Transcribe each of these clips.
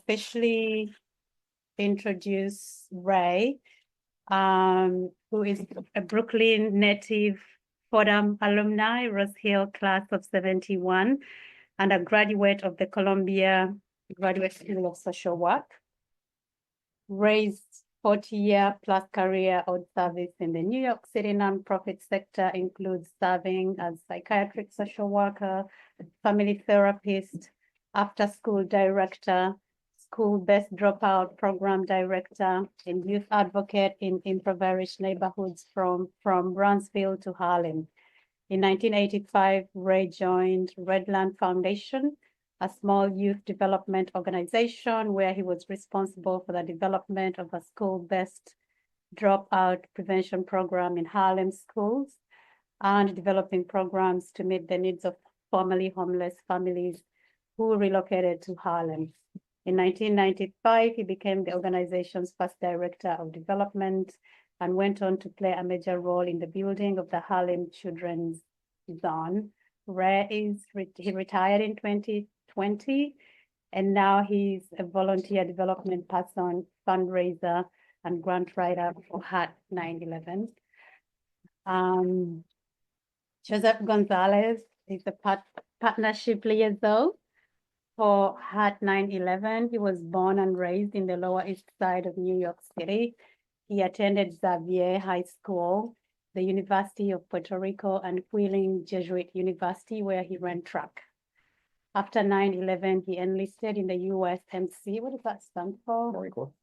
officially introduce Ray, who is a Brooklyn native Fordham alumni, Rose Hill class of 71, and a graduate of the Columbia Graduate School of Social Work. Ray's 40-year-plus career of service in the New York City nonprofit sector includes serving as psychiatric social worker, family therapist, after-school director, school-based dropout program director, and youth advocate in impoverished neighborhoods from Brownsville to Harlem. In 1985, Ray joined Redland Foundation, a small youth development organization where he was responsible for the development of a school-based dropout prevention program in Harlem schools and developing programs to meet the needs of formerly homeless families who relocated to Harlem. In 1995, he became the organization's first director of development and went on to play a major role in the building of the Harlem Children's Zone. Ray he retired in 2020, and now he's a volunteer development person, fundraiser, and grant writer for Heart 9/11. Joseph Gonzalez is a partnership liaison for Heart 9/11. He was born and raised in the Lower East Side of New York City. He attended Xavier High School, the University of Puerto Rico, and Wheeling Jesuit University, where he ran track. After 9/11, he enlisted in the USMC. What does that stand for? Marine Corps.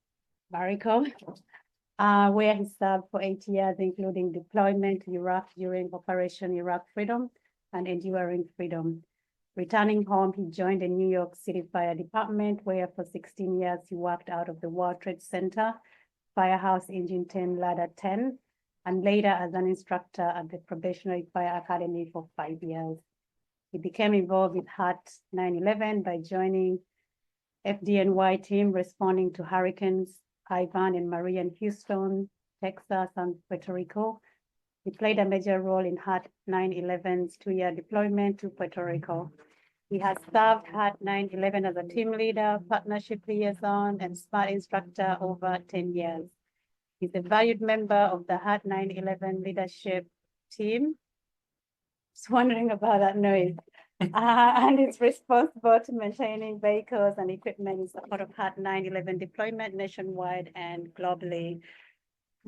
Where he served for 8 years, including deployment to Iraq during Operation Iraq Freedom and Enduring Freedom. Returning home, he joined the New York City Fire Department, where for 16 years he worked out of the World Trade Center, Firehouse Engine 10, Ladder 10, and later as an instructor at the Probationary Fire Academy for 5 years. He became involved with Heart 9/11 by joining FDNY team responding to Hurricanes Ivan and Maria in Houston, Texas, and Puerto Rico. He played a major role in Heart 9/11's 2-year deployment to Puerto Rico. He has served Heart 9/11 as a team leader, partnership liaison, and SMART instructor over 10 years. He's a valued member of the Heart 9/11 leadership team. Just wondering about that noise. And is responsible to maintaining vehicles and equipment in support of Heart 9/11 deployment nationwide and globally.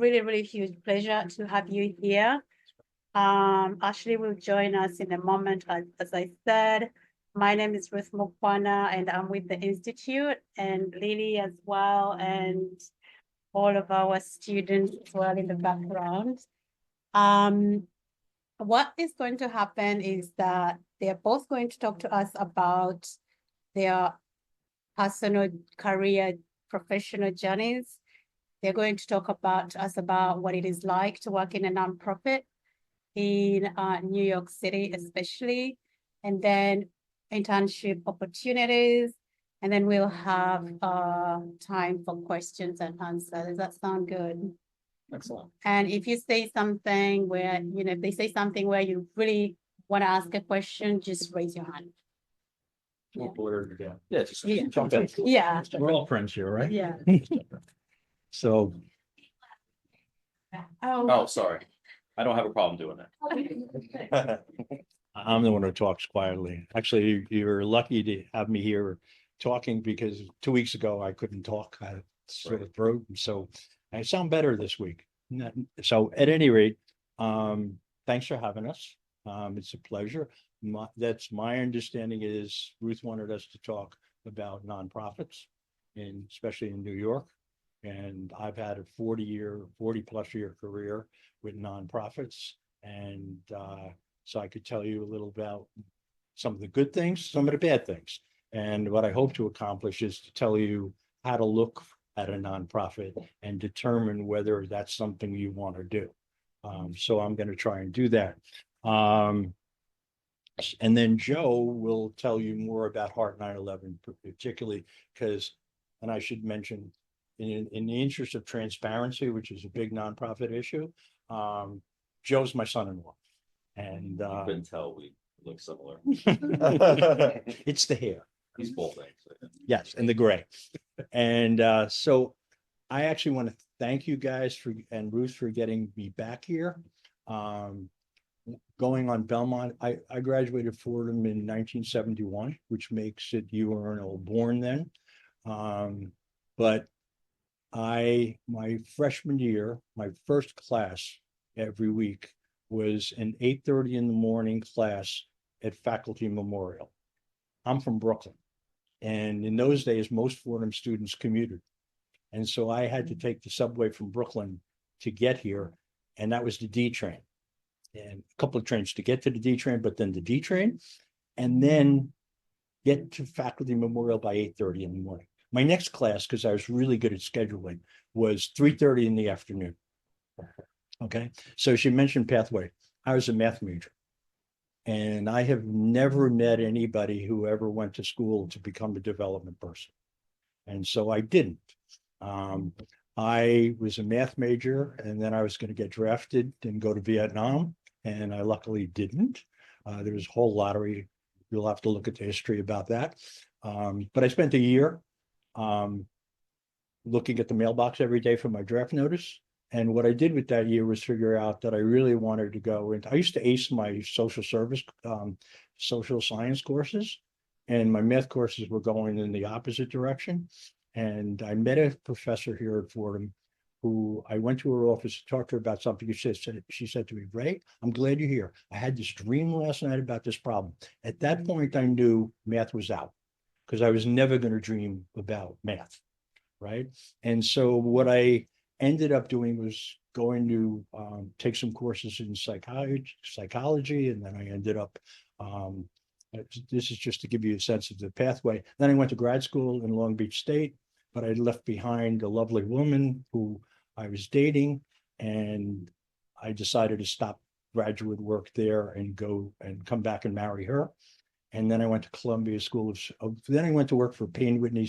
Really, really huge pleasure to have you here. Ashley will join us in a moment. As I said, my name is Ruth Mukwana, and I'm with the Institute, and Lily as well, and all of our students as well in the background. What is going to happen is that they're both going to talk to us about their personal career, professional journeys. They're going to talk about what it is like to work in a nonprofit in New York City, especially, and then internship opportunities. And then we'll have time for questions and answers. Does that sound good? Excellent. And if you say something where, if they say something where you really want to ask a question, just raise your hand. Yeah, just Yeah. jump in. Yeah. We're all friends here, right? Yeah. So, Oh, sorry. I don't have a problem doing that. I'm the one who talks quietly. Actually, you're lucky to have me here talking because 2 weeks ago I couldn't talk. I had sort of throat, so I sound better this week. So at any rate, thanks for having us. It's a pleasure. That's my understanding is Ruth wanted us to talk about nonprofits, especially in New York. And I've had a 40+ year career with nonprofits. And so I could tell you a little about some of the good things, some of the bad things. And what I hope to accomplish is to tell you how to look at a nonprofit and determine whether that's something you want to do. So I'm going to try and do that. And then Joe will tell you more about Heart 9/11, particularly because, and I should mention, in the interest of transparency, which is a big nonprofit issue, Joe's my son-in-law. And You couldn't tell we look similar. It's the hair. He's balding. Yes, and the gray. And so I actually want to thank you guys for, and Ruth for getting me back here. Going on Belmont, I graduated Fordham in 1971, which makes it, you weren't born then. But my freshman year, my first class every week was an 8:30 in the morning class at Faculty Memorial. I'm from Brooklyn. And in those days, most Fordham students commuted. And so I had to take the subway from Brooklyn to get here. And that was the D train. And a couple of trains to get to the D train, but then the D train, and then get to Faculty Memorial by 8:30 in the morning. My next class, because I was really good at scheduling, was 3:30 in the afternoon. Okay, so she mentioned pathway. I was a math major. And I have never met anybody who ever went to school to become a development person. And so I didn't. I was a math major, and then I was going to get drafted and go to Vietnam, and I luckily didn't. There was a whole lottery. You'll have to look at the history about that. But I spent a year looking at the mailbox every day for my draft notice. And what I did with that year was figure out that I really wanted to go into, I used to ace my social service, social science courses, and my math courses were going in the opposite direction. And I met a professor here at Fordham who I went to her office to talk to her about something. She said to me, Ray, I'm glad you're here. I had this dream last night about this problem. At that point, I knew math was out because I was never going to dream about math, right? And so what I ended up doing was going to take some courses in psychology, and then I ended up, this is just to give you a sense of the pathway. Then I went to grad school in Long Beach State, but I left behind a lovely woman who I was dating, and I decided to stop graduate work there and go and come back and marry her. And then I went to Columbia School then I went to work for Payne Whitney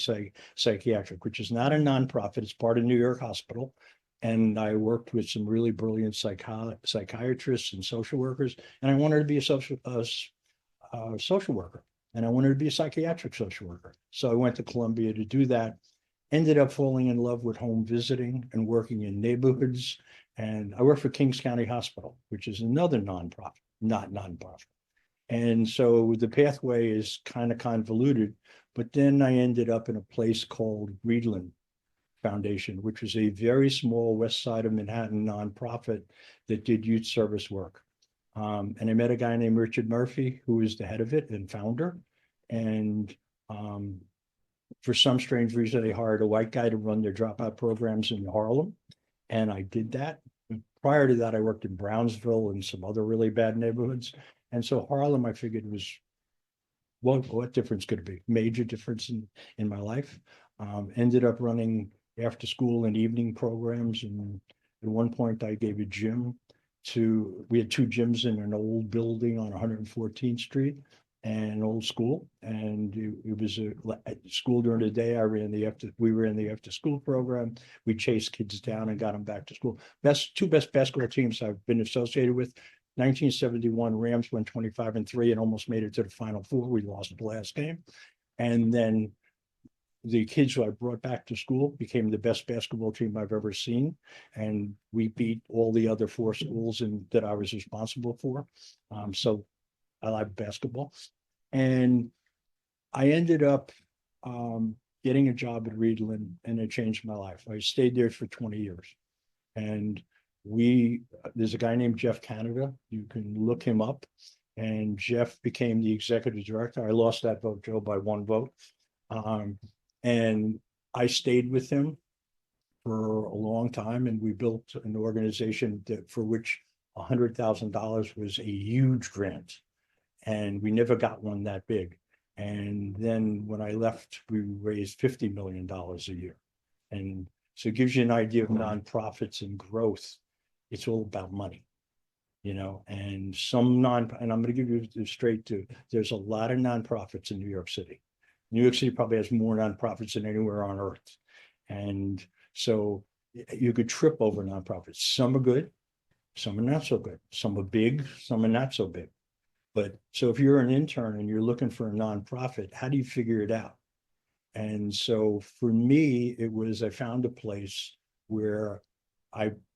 Psychiatric, which is not a nonprofit. It's part of New York Hospital. And I worked with some really brilliant psychiatrists and social workers. And I wanted to be a social worker. And I wanted to be a psychiatric social worker. So I went to Columbia to do that. Ended up falling in love with home visiting and working in neighborhoods. And I worked for Kings County Hospital, which is another nonprofit, not nonprofit. And so the pathway is kind of convoluted, but then I ended up in a place called Reedland Foundation, which was a very small West Side of Manhattan nonprofit that did youth service work. And I met a guy named Richard Murphy, who was the head of it and founder. And for some strange reason, they hired a white guy to run their dropout programs in Harlem. And I did that. Prior to that, I worked in Brownsville and some other really bad neighborhoods. And so Harlem, I figured was, what difference could it be? Major difference in my life. Ended up running after school and evening programs. And at one point I gave a gym we had two gyms in an old building on 114th Street and an old school. And it was at school during the day. We were in the after school program. We chased kids down and got them back to school. Two best basketball teams I've been associated with. 1971 Rams went 25-3 and almost made it to the Final Four. We lost the last game. And then the kids who I brought back to school became the best basketball team I've ever seen. And we beat all the other four schools that I was responsible for. So I like basketball. And I ended up getting a job at Reedland, and it changed my life. I stayed there for 20 years. And there's a guy named Jeff Canada. You can look him up. And Jeff became the executive director. I lost that vote, Joe, by one vote. And I stayed with him for a long time, and we built an organization for which $100,000 was a huge grant. And we never got one that big. And then when I left, we raised $50 million a year. And so it gives you an idea of nonprofits and growth. It's all about money, and and I'm going to give you straight to, there's a lot of nonprofits in New York City. New York City probably has more nonprofits than anywhere on earth. And so you could trip over nonprofits. Some are good, some are not so good. Some are big, some are not so big. But so if you're an intern and you're looking for a nonprofit, how do you figure it out? And so for me, it was, I found a place where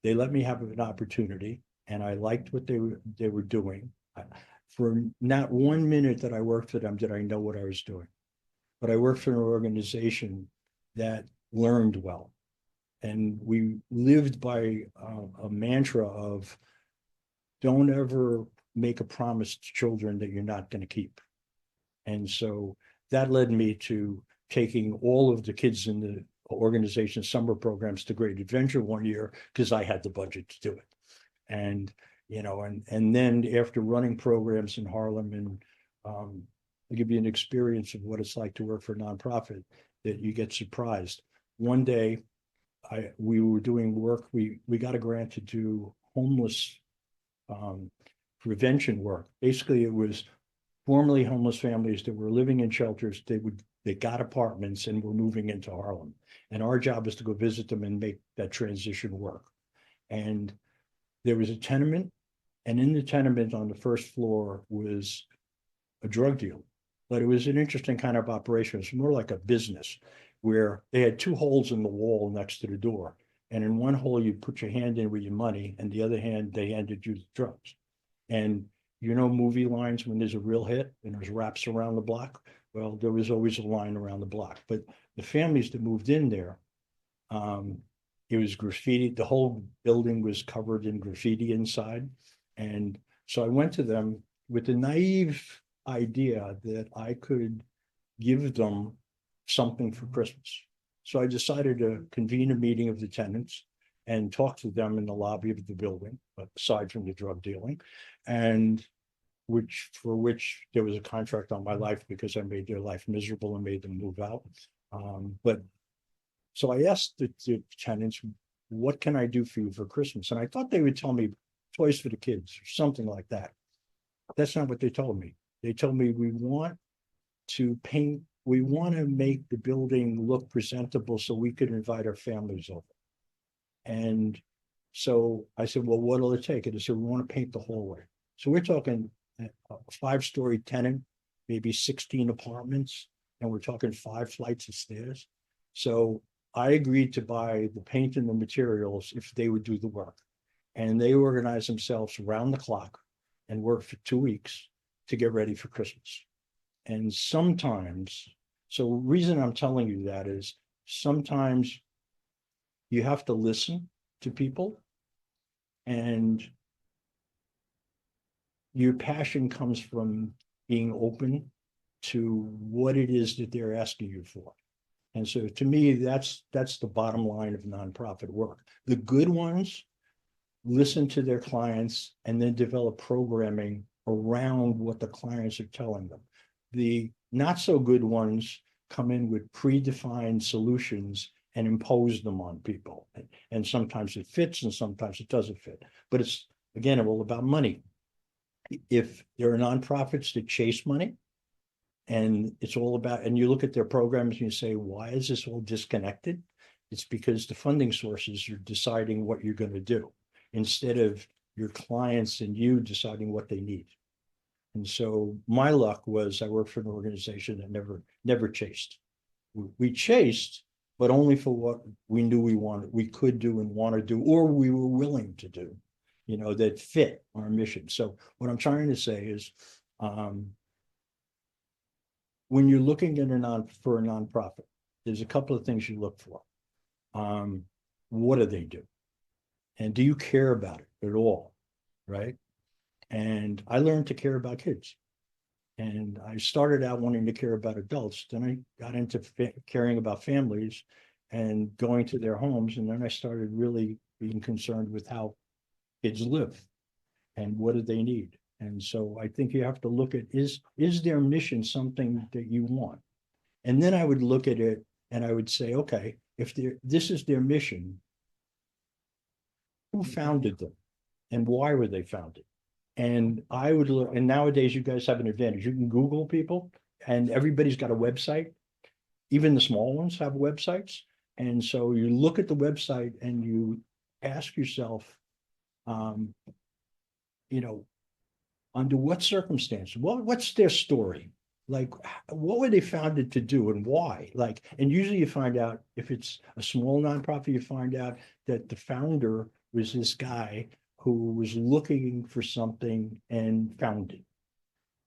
they let me have an opportunity and I liked what they were doing. For not 1 minute that I worked for them did I know what I was doing. But I worked for an organization that learned well. And we lived by a mantra of don't ever make a promise to children that you're not going to keep. And so that led me to taking all of the kids in the organization's summer programs to Great Adventure one year because I had the budget to do it. And, and then after running programs in Harlem and I'll give you an experience of what it's like to work for a nonprofit that you get surprised. One day, we were doing work. We got a grant to do homeless prevention work. Basically, it was formerly homeless families that were living in shelters. They got apartments and were moving into Harlem. And our job was to go visit them and make that transition work. And there was a tenement, and in the tenement on the first floor was a drug deal. But it was an interesting kind of operation. It's more like a business where they had two holes in the wall next to the door. And in one hole, you put your hand in with your money, and the other hand, they handed you the drugs. And movie lines when there's a real hit and there's wraps around the block. Well, there was always a line around the block. But the families that moved in there, it was graffiti. The whole building was covered in graffiti inside. And so I went to them with the naive idea that I could give them something for Christmas. So I decided to convene a meeting of the tenants and talk to them in the lobby of the building, aside from the drug dealing, and for which there was a contract on my life because I made their life miserable and made them move out. So I asked the tenants, what can I do for you for Christmas? And I thought they would tell me toys for the kids or something like that. That's not what they told me. They told me we want to make the building look presentable so we could invite our families over. And so I said, well, what'll it take? And they said, we want to paint the hallway. So we're talking a 5-story tenant, maybe 16 apartments, and we're talking 5 flights of stairs. So I agreed to buy the paint and the materials if they would do the work. And they organized themselves around the clock and worked for 2 weeks to get ready for Christmas. And sometimes, so the reason I'm telling you that is sometimes you have to listen to people, and your passion comes from being open to what it is that they're asking you for. And so to me, that's the bottom line of nonprofit work. The good ones listen to their clients and then develop programming around what the clients are telling them. The not so good ones come in with predefined solutions and impose them on people. And sometimes it fits and sometimes it doesn't fit. But it's, again, all about money. If there are nonprofits that chase money, and it's all about, and you look at their programs and you say, why is this all disconnected? It's because the funding sources are deciding what you're going to do instead of your clients and you deciding what they need. And so my luck was I worked for an organization that never chased. We chased, but only for what we knew we could do and want to do, or we were willing to do, that fit our mission. So what I'm trying to say is, when you're looking at for a nonprofit, there's a couple of things you look for. What do they do? And do you care about it at all? Right? And I learned to care about kids. And I started out wanting to care about adults. Then I got into caring about families and going to their homes. And then I started really being concerned with how kids live and what do they need. And so I think you have to look at, is their mission something that you want? And then I would look at it and I would say, okay, if this is their mission, who founded them and why were they founded? And I would look, and nowadays you guys have an advantage. You can Google people and everybody's got a website. Even the small ones have websites. And so you look at the website and you ask yourself, under what circumstances? What's their story? like, what were they founded to do and why? Like, and usually you find out if it's a small nonprofit, you find out that the founder was this guy who was looking for something and found it.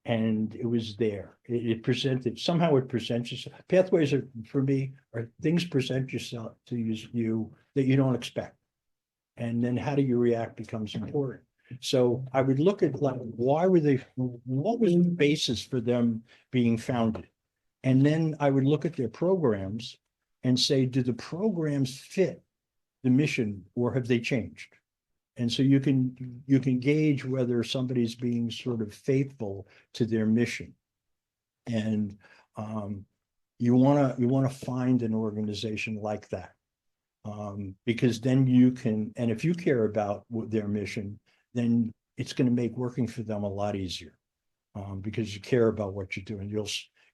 And it was there. It presented, somehow it presents yourself. Pathways are, for me, are things present yourself to you that you don't expect. And then how do you react becomes important. So I would look at like, why were they, what was the basis for them being founded? And then I would look at their programs and say, do the programs fit the mission or have they changed? And so you can gauge whether somebody's being sort of faithful to their mission. And you wanna find an organization like that. Because then you can, and if you care about their mission, then it's going to make working for them a lot easier. Because you care about what you're doing.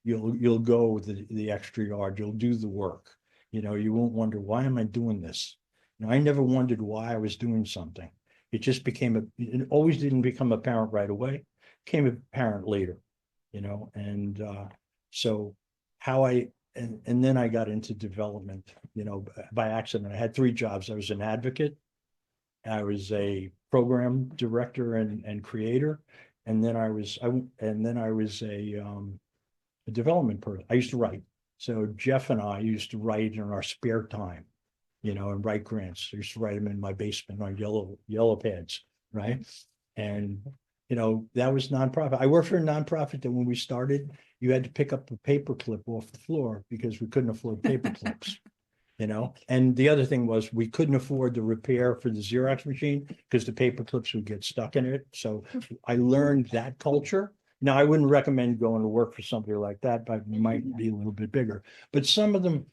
You'll go the extra yard, you'll do the work. You know, you won't wonder, why am I doing this? You know, I never wondered why I was doing something. It just it always didn't become apparent right away, came apparent later, you know, and so how and then I got into development, you know, by accident. I had 3 jobs. I was an advocate, I was a program director and creator, and then I was a development person. I used to write. So Jeff and I used to write in our spare time, you know, and write grants. I used to write them in my basement on yellow pads, right? And you know, that was nonprofit. I worked for a nonprofit that when we started, you had to pick up a paper clip off the floor because we couldn't afford paper clips. You know, and the other thing was we couldn't afford the repair for the Xerox machine because the paper clips would get stuck in it. So I learned that culture. Now, I wouldn't recommend going to work for somebody like that, but it might be a little bit bigger. But some of them,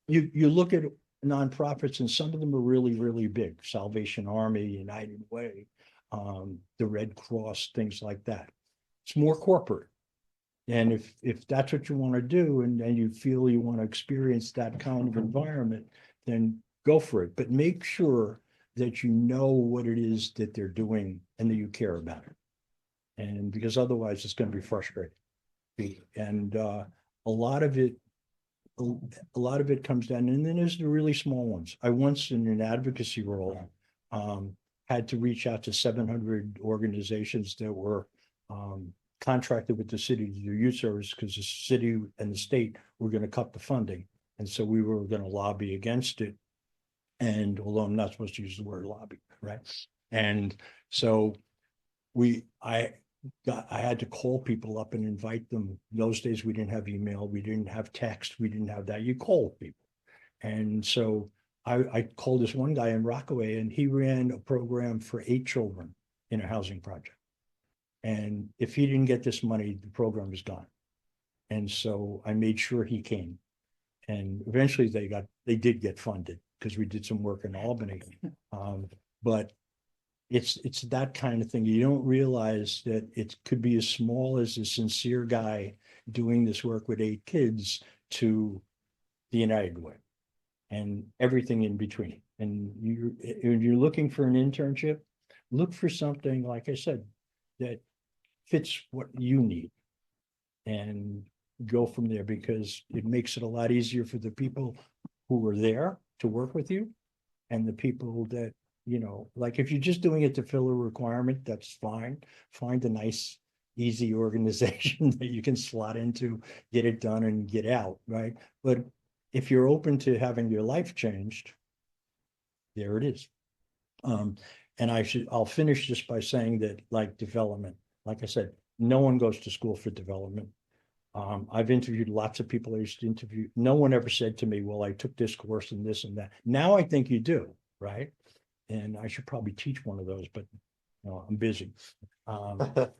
you look at nonprofits and some of them are really, really big. Salvation Army, United Way, the Red Cross, things like that. It's more corporate. And if that's what you want to do and you feel you want to experience that kind of environment, then go for it. But make sure that you know what it is that they're doing and that you care about it. And because otherwise it's going to be frustrating. And a lot of it comes down, and then there's the really small ones. I once in an advocacy role had to reach out to 700 organizations that were contracted with the city to do youth service because the city and the state were going to cut the funding. And so we were going to lobby against it. And although I'm not supposed to use the word lobby, right? And so I had to call people up and invite them. In those days, we didn't have email, we didn't have text, we didn't have that. You called people. And so I called this one guy in Rockaway, and he ran a program for 8 children in a housing project. And if he didn't get this money, the program was gone. And so I made sure he came. And eventually they did get funded because we did some work in Albany. But it's that kind of thing. You don't realize that it could be as small as a sincere guy doing this work with 8 kids to the United Way and everything in between. And you're looking for an internship, look for something, like I said, that fits what you need and go from there, because it makes it a lot easier for the people who are there to work with you and the people that, you know, like if you're just doing it to fill a requirement, that's fine. Find a nice, easy organization that you can slot into, get it done and get out, right? But if you're open to having your life changed, there it is. And I'll finish just by saying that, like development, like I said, no one goes to school for development. I've interviewed lots of people I used to interview. No one ever said to me, well, I took this course and this and that. Now I think you do, right? And I should probably teach one of those, but you know, I'm busy. But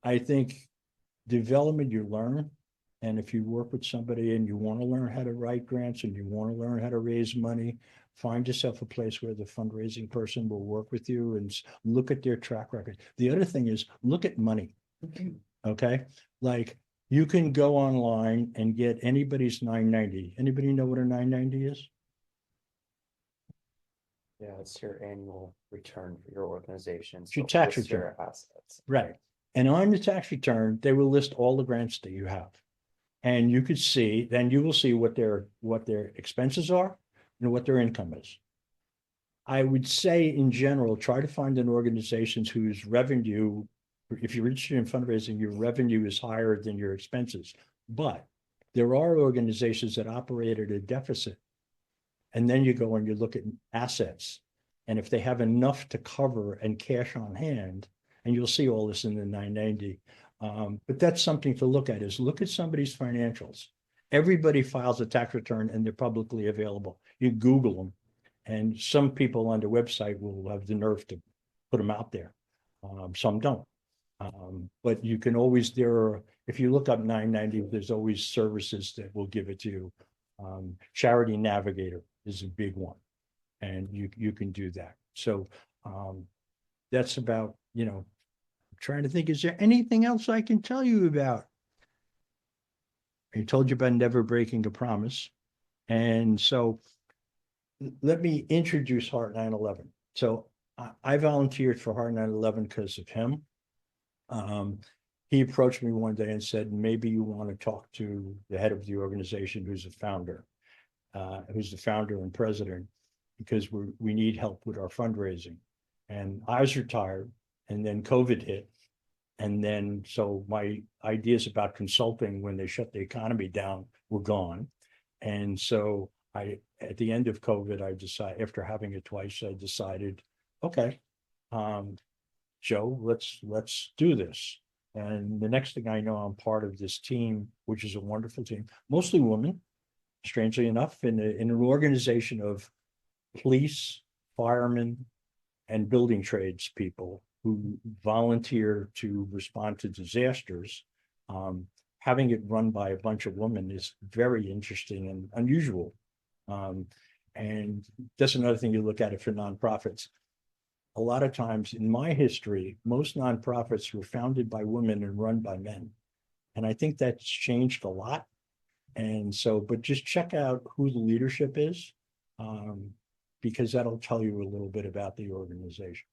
I think development you learn. And if you work with somebody and you want to learn how to write grants and you want to learn how to raise money, find yourself a place where the fundraising person will work with you and look at their track record. The other thing is look at money. Okay. Like you can go online and get anybody's 990. Anybody know what a 990 is? Yeah, it's your annual return for your organization. It's your So tax it's your return. assets. Right. And on the tax return, they will list all the grants that you have. And you could see, then you will see what their expenses are and what their income is. I would say in general, try to find an organization whose revenue, if you're interested in fundraising, your revenue is higher than your expenses. But there are organizations that operate at a deficit. And then you go and you look at assets. And if they have enough to cover and cash on hand, and you'll see all this in the 990. But that's something to look at, is look at somebody's financials. Everybody files a tax return and they're publicly available. You Google them. And some people on the website will have the nerve to put them out there. Some don't. But you can always, if you look up 990, there's always services that will give it to you. Charity Navigator is a big one, and you can do that. So that's about, I'm trying to think, is there anything else I can tell you about? I told you about never breaking a promise. And so let me introduce Heart 9/11. So I volunteered for Heart 9/11 because of him. He approached me one day and said, maybe you want to talk to the head of the organization, who's the founder and president, because we need help with our fundraising. And I was retired, and then COVID hit. And then, so my ideas about consulting when they shut the economy down were gone. And so at the end of COVID, I decided, after having it twice, I decided, okay, Joe, let's do this. And the next thing I know, I'm part of this team, which is a wonderful team, mostly women, strangely enough, in an organization of police, firemen, and building trades people who volunteer to respond to disasters. Having it run by a bunch of women is very interesting and unusual. And that's another thing you look at it for nonprofits. A lot of times in my history, most nonprofits were founded by women and run by men. And I think that's changed a lot. And so, but just check out who the leadership is, because that'll tell you a little bit about the organization.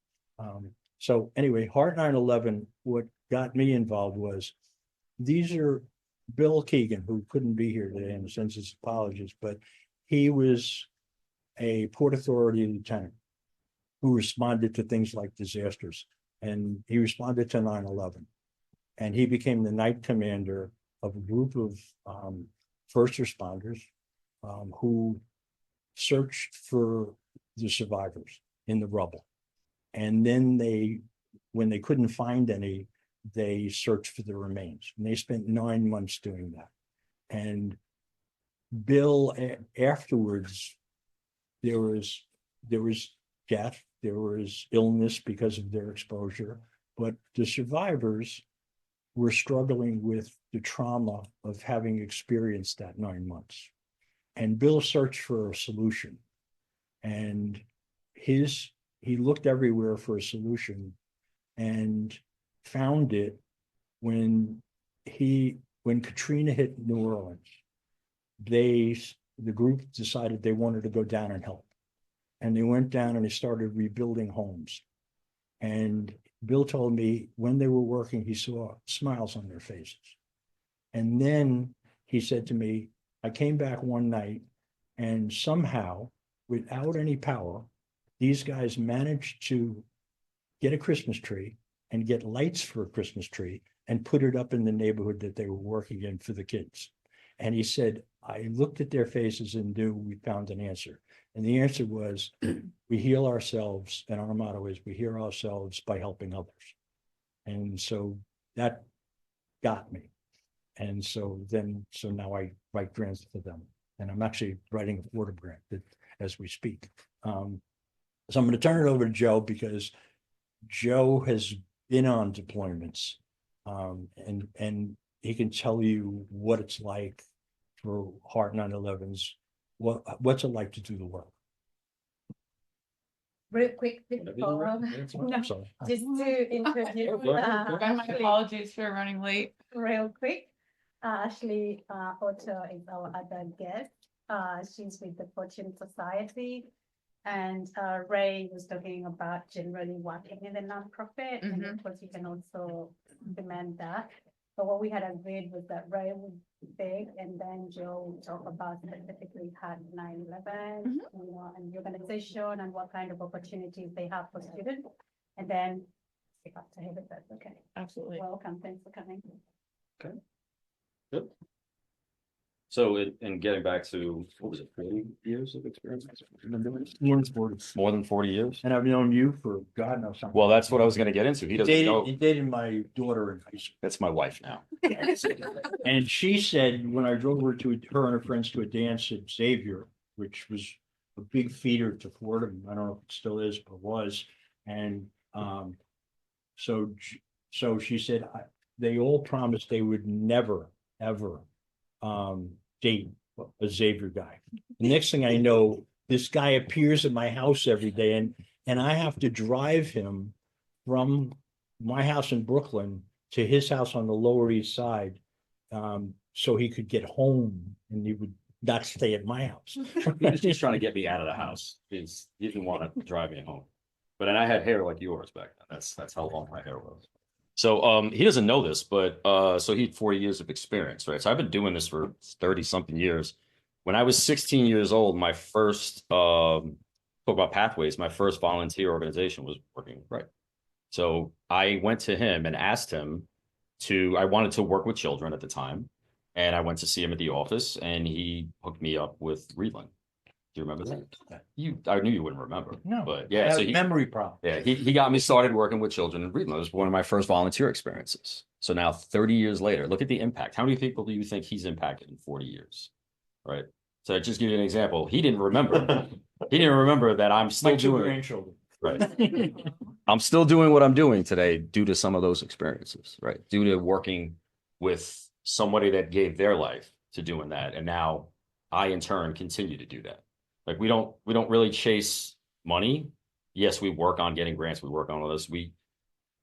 So anyway, Heart 9/11, what got me involved was, these are Bill Keegan, who couldn't be here today and sends his apologies, but he was a Port Authority lieutenant who responded to things like disasters. And he responded to 9/11. And he became the night commander of a group of first responders who searched for the survivors in the rubble. And then when they couldn't find any, they searched for the remains. And they spent 9 months doing that. And Bill, afterwards, there was death, there was illness because of their exposure, but the survivors were struggling with the trauma of having experienced that 9 months. And Bill searched for a solution. And he looked everywhere for a solution and found it when Katrina hit New Orleans. The group decided they wanted to go down and help. And they went down and they started rebuilding homes. And Bill told me when they were working, he saw smiles on their faces. And then he said to me, I came back one night and somehow, without any power, these guys managed to get a Christmas tree and get lights for a Christmas tree and put it up in the neighborhood that they were working in for the kids. And he said, I looked at their faces and knew we found an answer. And the answer was, we heal ourselves, and our motto is, we heal ourselves by helping others. And so that got me. And so now I write grants for them. And I'm actually writing a Florida grant as we speak. So I'm going to turn it over to Joe, because Joe has been on deployments, and he can tell you what it's like for Heart 9/11's. What's it like to do the work? Real quick before, I'm sorry. just to introduce, My apologies for running late. real quick. Ashley Otto is our other guest. She's with the Fortune Society. And Ray was talking about generally working in the nonprofit, and of course you can also implement that. But what we had agreed was that Ray would say, and then Joe would talk about specifically had 9/11, you know, and the organization and what kind of opportunities they have for students. And then pick up to him if that's okay. Absolutely. Welcome, thanks for coming. So in getting back to, what was it, 40 years of experience? You've been doing this? More than 40 years? And I've known you for God knows something. Well, that's what I was gonna get into. He doesn't know. He dated my daughter in high school. That's my wife now. And she said, when I drove her and her friends to a dance at Xavier, which was a big feeder to Fordham, I don't know if it still is, but was. And so she said, they all promised they would never, ever date a Xavier guy. The next thing I know, this guy appears at my house every day, and I have to drive him from my house in Brooklyn to his house on the Lower East Side, so he could get home and he would not stay at my house. He's trying to get me out of the house. He didn't want to drive me home. But then I had hair like yours back then. That's how long my hair was. So he doesn't know this, but so he had 40 years of experience, right? So I've been doing this for 30 something years. When I was 16 years old, my first talk about pathways, my first volunteer organization was Working Right. So I went to him and asked him I wanted to work with children at the time. And I went to see him at the office and he hooked me up with Reedland. Do you remember that? I knew you wouldn't remember. No, but yeah, I so have memory problem. Yeah, he got me started working with children in Reedland. It was one of my first volunteer experiences. So now 30 years later, look at the impact. How many people do you think he's impacted in 40 years? Right. So just give you an example. He didn't remember. He didn't remember that I'm still doing grandchildren. Right. I'm still doing what I'm doing today due to some of those experiences, right? Due to working with somebody that gave their life to doing that. And now I in turn continue to do that. Like we don't really chase money. Yes, we work on getting grants, we work on all this.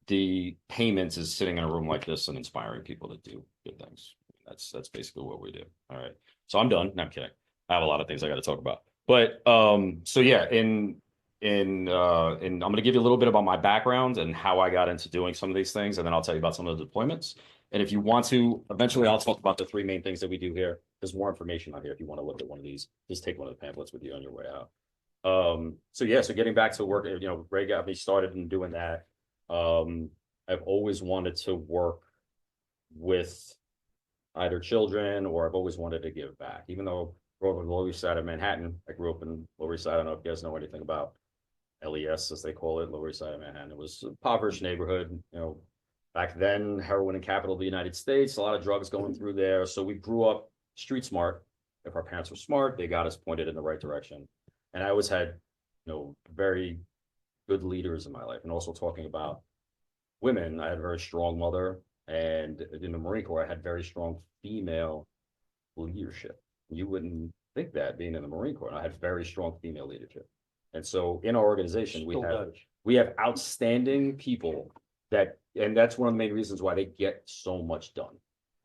The payments is sitting in a room like this and inspiring people to do good things. That's basically what we do. All right. So I'm done. No, I'm kidding. I have a lot of things I got to talk about. But so yeah, I'm gonna give you a little bit about my background and how I got into doing some of these things, and then I'll tell you about some of the deployments. And if you want to, eventually I'll talk about the three main things that we do here. There's more information on here if you want to look at one of these. Just take one of the pamphlets with you on your way out. So getting back to work, Ray got me started in doing that. I've always wanted to work with either children or I've always wanted to give back. Even though I grew up on the Lower East Side of Manhattan, I grew up in Lower East Side. I don't know if you guys know anything about LES, as they call it, Lower East Side of Manhattan. It was a impoverished neighborhood, back then, heroin and capital of the United States, a lot of drugs going through there. So we grew up street smart. If our parents were smart, they got us pointed in the right direction. And I always had, very good leaders in my life. And also talking about women, I had a very strong mother. And in the Marine Corps, I had very strong female leadership. You wouldn't think that being in the Marine Corps. I had very strong female leadership. And so in our organization, we have outstanding people and that's one of the main reasons why they get so much done.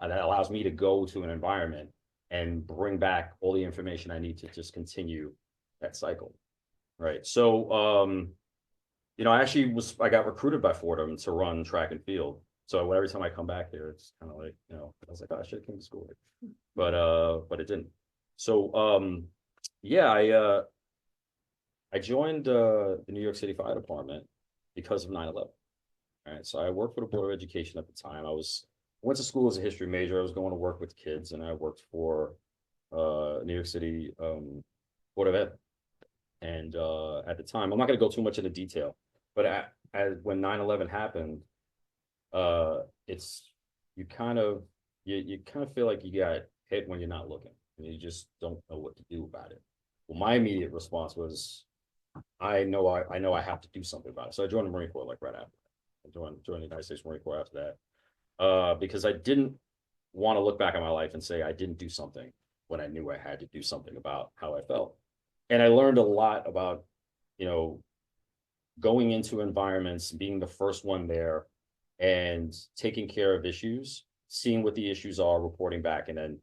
And that allows me to go to an environment and bring back all the information I need to just continue that cycle. Right. So, I got recruited by Fordham to run track and field. So every time I come back here, it's kind of like, I was like, oh, I should have came to school here. But it didn't. So, I joined the New York City Fire Department because of 9/11. All right, so I worked for the Board of Education at the time. I went to school as a history major. I was going to work with kids, and I worked for New York City Board of Ed. And at the time, I'm not going to go too much into detail, but when 9/11 happened, you kind of feel like you got hit when you're not looking, and you just don't know what to do about it. Well, my immediate response was, I know I have to do something about it. So I joined the Marine Corps right after. I joined the United States Marine Corps after that, because I didn't want to look back on my life and say I didn't do something when I knew I had to do something about how I felt. And I learned a lot about, going into environments, being the first one there and taking care of issues, seeing what the issues are, reporting back, and then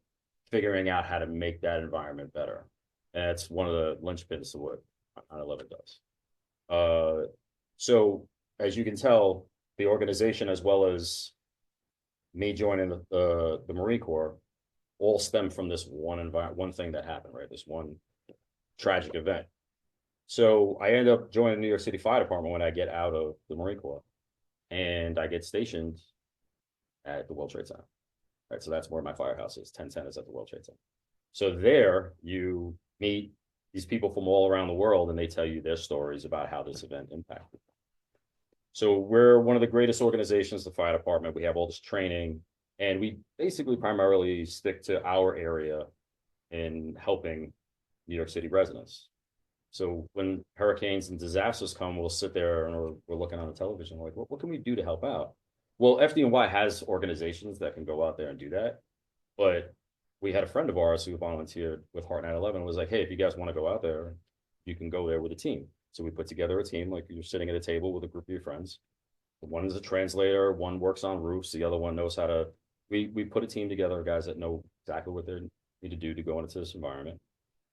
figuring out how to make that environment better. And that's one of the linchpins of what 9/11 does. So as you can tell, the organization as well as me joining the Marine Corps all stem from this one thing that happened, right? This one tragic event. So I end up joining the New York City Fire Department when I get out of the Marine Corps, and I get stationed at the World Trade Center. Right, so that's where my firehouse is. 1010 is at the World Trade Center. So there you meet these people from all around the world, and they tell you their stories about how this event impacted. So we're one of the greatest organizations, the fire department. We have all this training, and we basically primarily stick to our area in helping New York City residents. So when hurricanes and disasters come, we'll sit there and we're looking on the television, like, what can we do to help out? Well, FDNY has organizations that can go out there and do that. But we had a friend of ours who volunteered with Heart 9/11 was like, hey, if you guys want to go out there, you can go there with a team. So we put together a team, like you're sitting at a table with a group of your friends. One is a translator, one works on roofs, the other one knows how to, we put a team together of guys that know exactly what they need to do to go into this environment.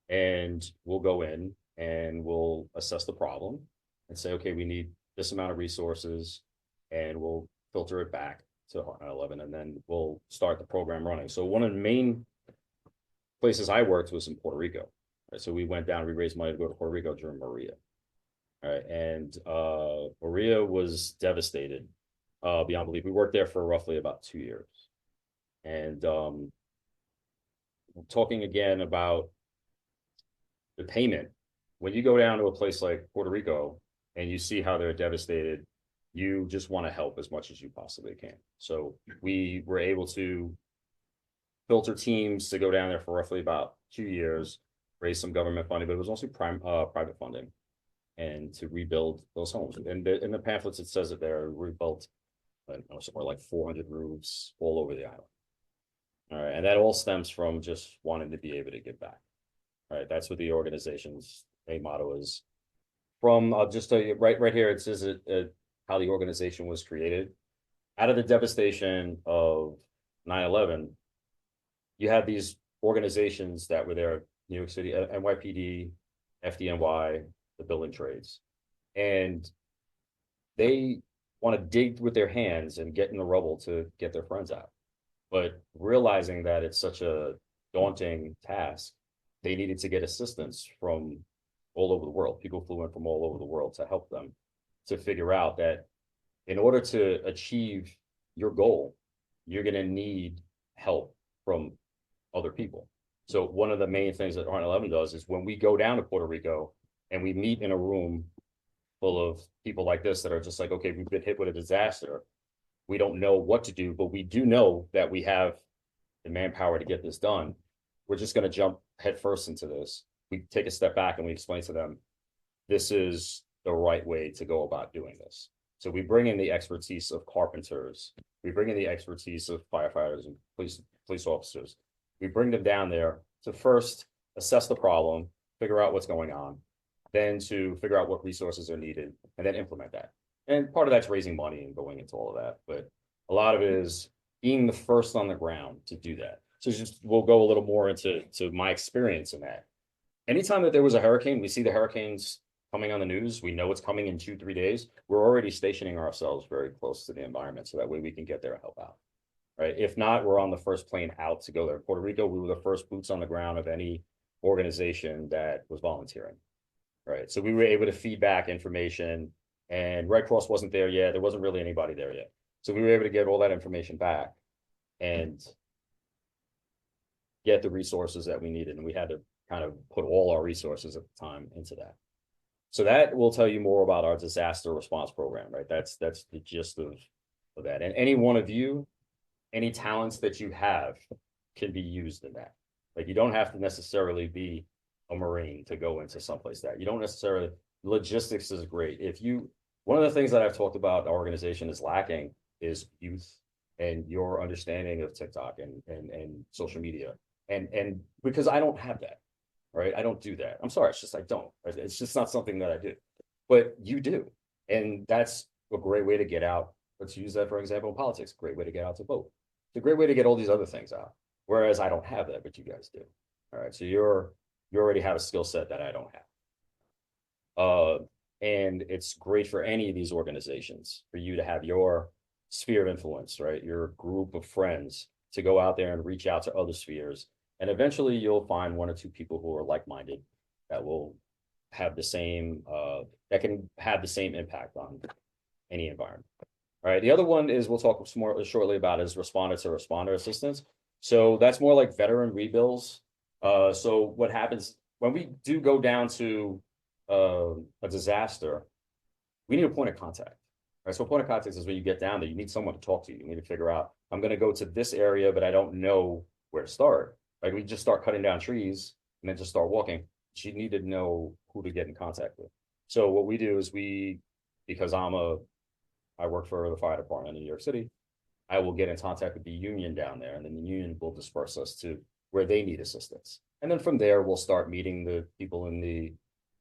And we'll go in and we'll assess the problem and say, okay, we need this amount of resources, and we'll filter it back to Heart 9/11, and then we'll start the program running. So one of the main places I worked was in Puerto Rico. Right? So we went down, we raised money to go to Puerto Rico during Maria. All right, and Maria was devastated beyond belief. We worked there for roughly about 2 years. And talking again about the payment, when you go down to a place like Puerto Rico and you see how they're devastated, you just want to help as much as you possibly can. So we were able to filter teams to go down there for roughly about 2 years, raise some government funding, but it was also private funding, and to rebuild those homes. And in the pamphlets, it says that they're rebuilt, I don't know, somewhere like 400 roofs all over the island. All right, and that all stems from just wanting to be able to give back. All right, that's what the organization's main motto is. From I'll just tell you right here, it says how the organization was created. Out of the devastation of 9/11, you had these organizations that were there: New York City, NYPD, FDNY, the building trades, and they want to dig with their hands and get in the rubble to get their friends out. But realizing that it's such a daunting task, they needed to get assistance from all over the world. People flew in from all over the world to help them to figure out that in order to achieve your goal, you're going to need help from other people. So one of the main things that Heart 9/11 does is when we go down to Puerto Rico and we meet in a room full of people like this that are just like, okay, we've been hit with a disaster. We don't know what to do, but we do know that we have the manpower to get this done. We're just going to jump headfirst into this. We take a step back and we explain to them, this is the right way to go about doing this. So we bring in the expertise of carpenters. We bring in the expertise of firefighters and police officers. We bring them down there to first assess the problem, figure out what's going on, then to figure out what resources are needed, and then implement that. And part of that's raising money and going into all of that. But a lot of it is being the first on the ground to do that. So just we'll go a little more into my experience in that. Anytime that there was a hurricane, we see the hurricanes coming on the news. We know it's coming in 2-3 days. We're already stationing ourselves very close to the environment so that way we can get there and help out. Right. If not, we're on the first plane out to go there. Puerto Rico, we were the first boots on the ground of any organization that was volunteering. Right. So we were able to feed back information, and Red Cross wasn't there yet. There wasn't really anybody there yet. So we were able to get all that information back and get the resources that we needed. And we had to kind of put all our resources at the time into that. So that will tell you more about our disaster response program, right? That's the gist of that. And any one of you, any talents that you have can be used in that. Like you don't have to necessarily be a Marine to go into someplace that you don't necessarily, logistics is great. One of the things that I've talked about our organization is lacking is youth and your understanding of TikTok and social media. And because I don't have that, right? I don't do that. I'm sorry. It's just, I don't, it's just not something that I do, but you do. And that's a great way to get out. Let's use that for example in politics. Great way to get out to vote. It's a great way to get all these other things out. Whereas I don't have that, but you guys do. All right. So you already have a skill set that I don't have. And it's great for any of these organizations for you to have your sphere of influence, right? Your group of friends to go out there and reach out to other spheres. And eventually you'll find one or two people who are like-minded that will have the same, that can have the same impact on any environment. All right. The other one is we'll talk more shortly about is responder to responder assistance. So that's more like veteran rebuilds. So what happens when we do go down to a disaster, we need a point of contact. Right. So a point of contact is when you get down there, you need someone to talk to. You need to figure out, I'm going to go to this area, but I don't know where to start. Like we just start cutting down trees and then just start walking. You need to know who to get in contact with. So what we do is because I work for the fire department in New York City, I will get in contact with the union down there, and then the union will disperse us to where they need assistance. And then from there, we'll start meeting the people in the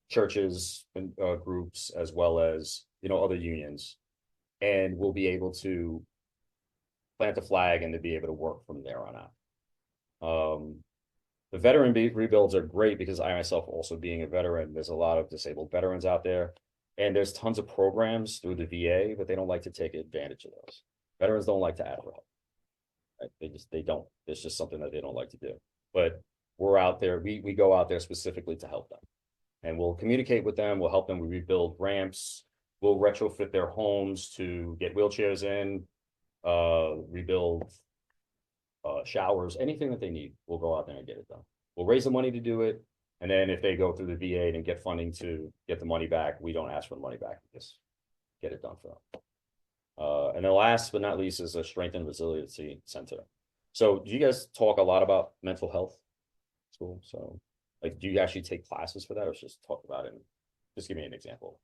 churches and groups, as well as, other unions. And we'll be able to plant a flag and to be able to work from there on out. The veteran rebuilds are great because I myself, also being a veteran, there's a lot of disabled veterans out there. And there's tons of programs through the VA, but they don't like to take advantage of those. Veterans don't like to ask for help. Right? They don't. It's just something that they don't like to do. But we're out there. We go out there specifically to help them. And we'll communicate with them. We'll help them. We rebuild ramps. We'll retrofit their homes to get wheelchairs in, rebuild showers, anything that they need. We'll go out there and get it done. We'll raise the money to do it. And then if they go through the VA and get funding to get the money back, we don't ask for the money back. We just get it done for them. And then last but not least is a Strength and Resiliency Center. So do you guys talk a lot about mental health school? So like, do you actually take classes for that, or just talk about it? And just give me an example.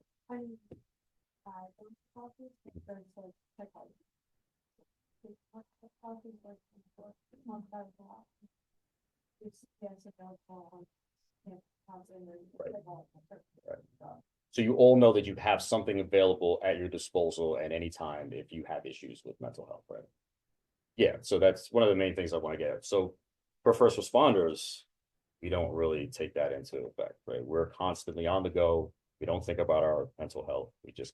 So you all know that you have something available at your disposal at any time if you have issues with mental health, right? Yeah, so that's one of the main things I want to get at. So for first responders, we don't really take that into effect, right? We're constantly on the go. We don't think about our mental health. We just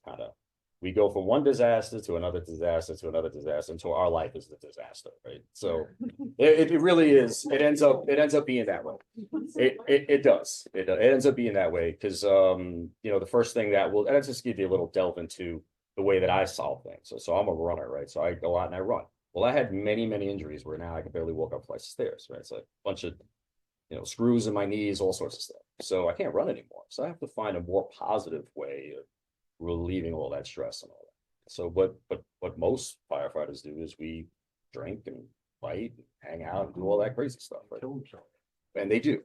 we go from one disaster to another disaster to another disaster until our life is the disaster, right? So it really is. It ends up being that way. It does. It ends up being that way because the first thing that will, and I'll just give you a little delve into the way that I solve things. So I'm a runner, right? So I go out and I run. Well, I had many injuries where now I can barely walk up flights of stairs, right? It's like a bunch of screws in my knees, all sorts of stuff. So I can't run anymore. So I have to find a more positive way of relieving all that stress and all that. So what most firefighters do is we drink and fight, and hang out, and do all that crazy stuff, right? And they do,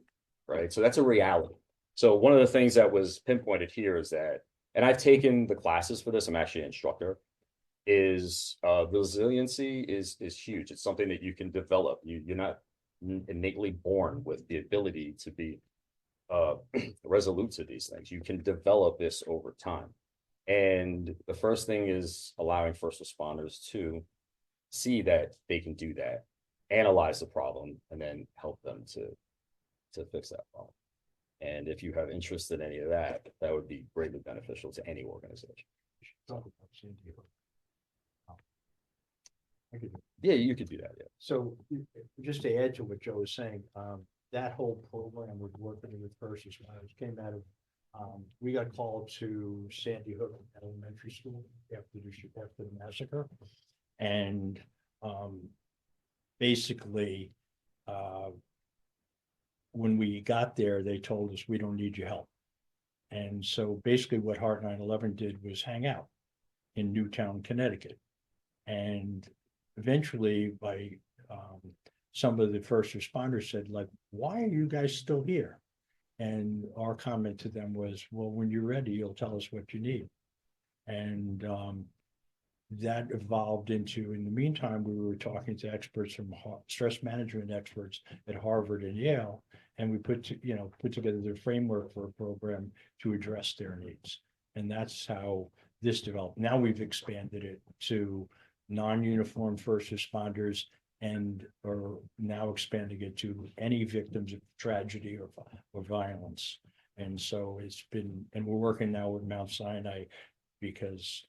right? So that's a reality. So one of the things that was pinpointed here is that, and I've taken the classes for this, I'm actually an instructor, is resiliency is huge. It's something that you can develop. You're not innately born with the ability to be resolute to these things. You can develop this over time. And the first thing is allowing first responders to see that they can do that, analyze the problem, and then help them to fix that problem. And if you have interest in any of that, that would be greatly beneficial to any organization. Yeah, you could do that. Yeah. So just to add to what Joe was saying, that whole program with working with first responders came out of, we got called to Sandy Hook Elementary School after the massacre. And basically, when we got there, they told us, we don't need your help. And so basically what Heart 9/11 did was hang out in Newtown, Connecticut. And eventually by some of the first responders said, like, why are you guys still here? And our comment to them was, well, when you're ready, you'll tell us what you need. And that evolved into, in the meantime, we were talking to experts from stress management experts at Harvard and Yale, and we put together the framework for a program to address their needs. And that's how this developed. Now we've expanded it to non-uniformed first responders, and are now expanding it to any victims of tragedy or violence. And so it's been, and we're working now with Mount Sinai because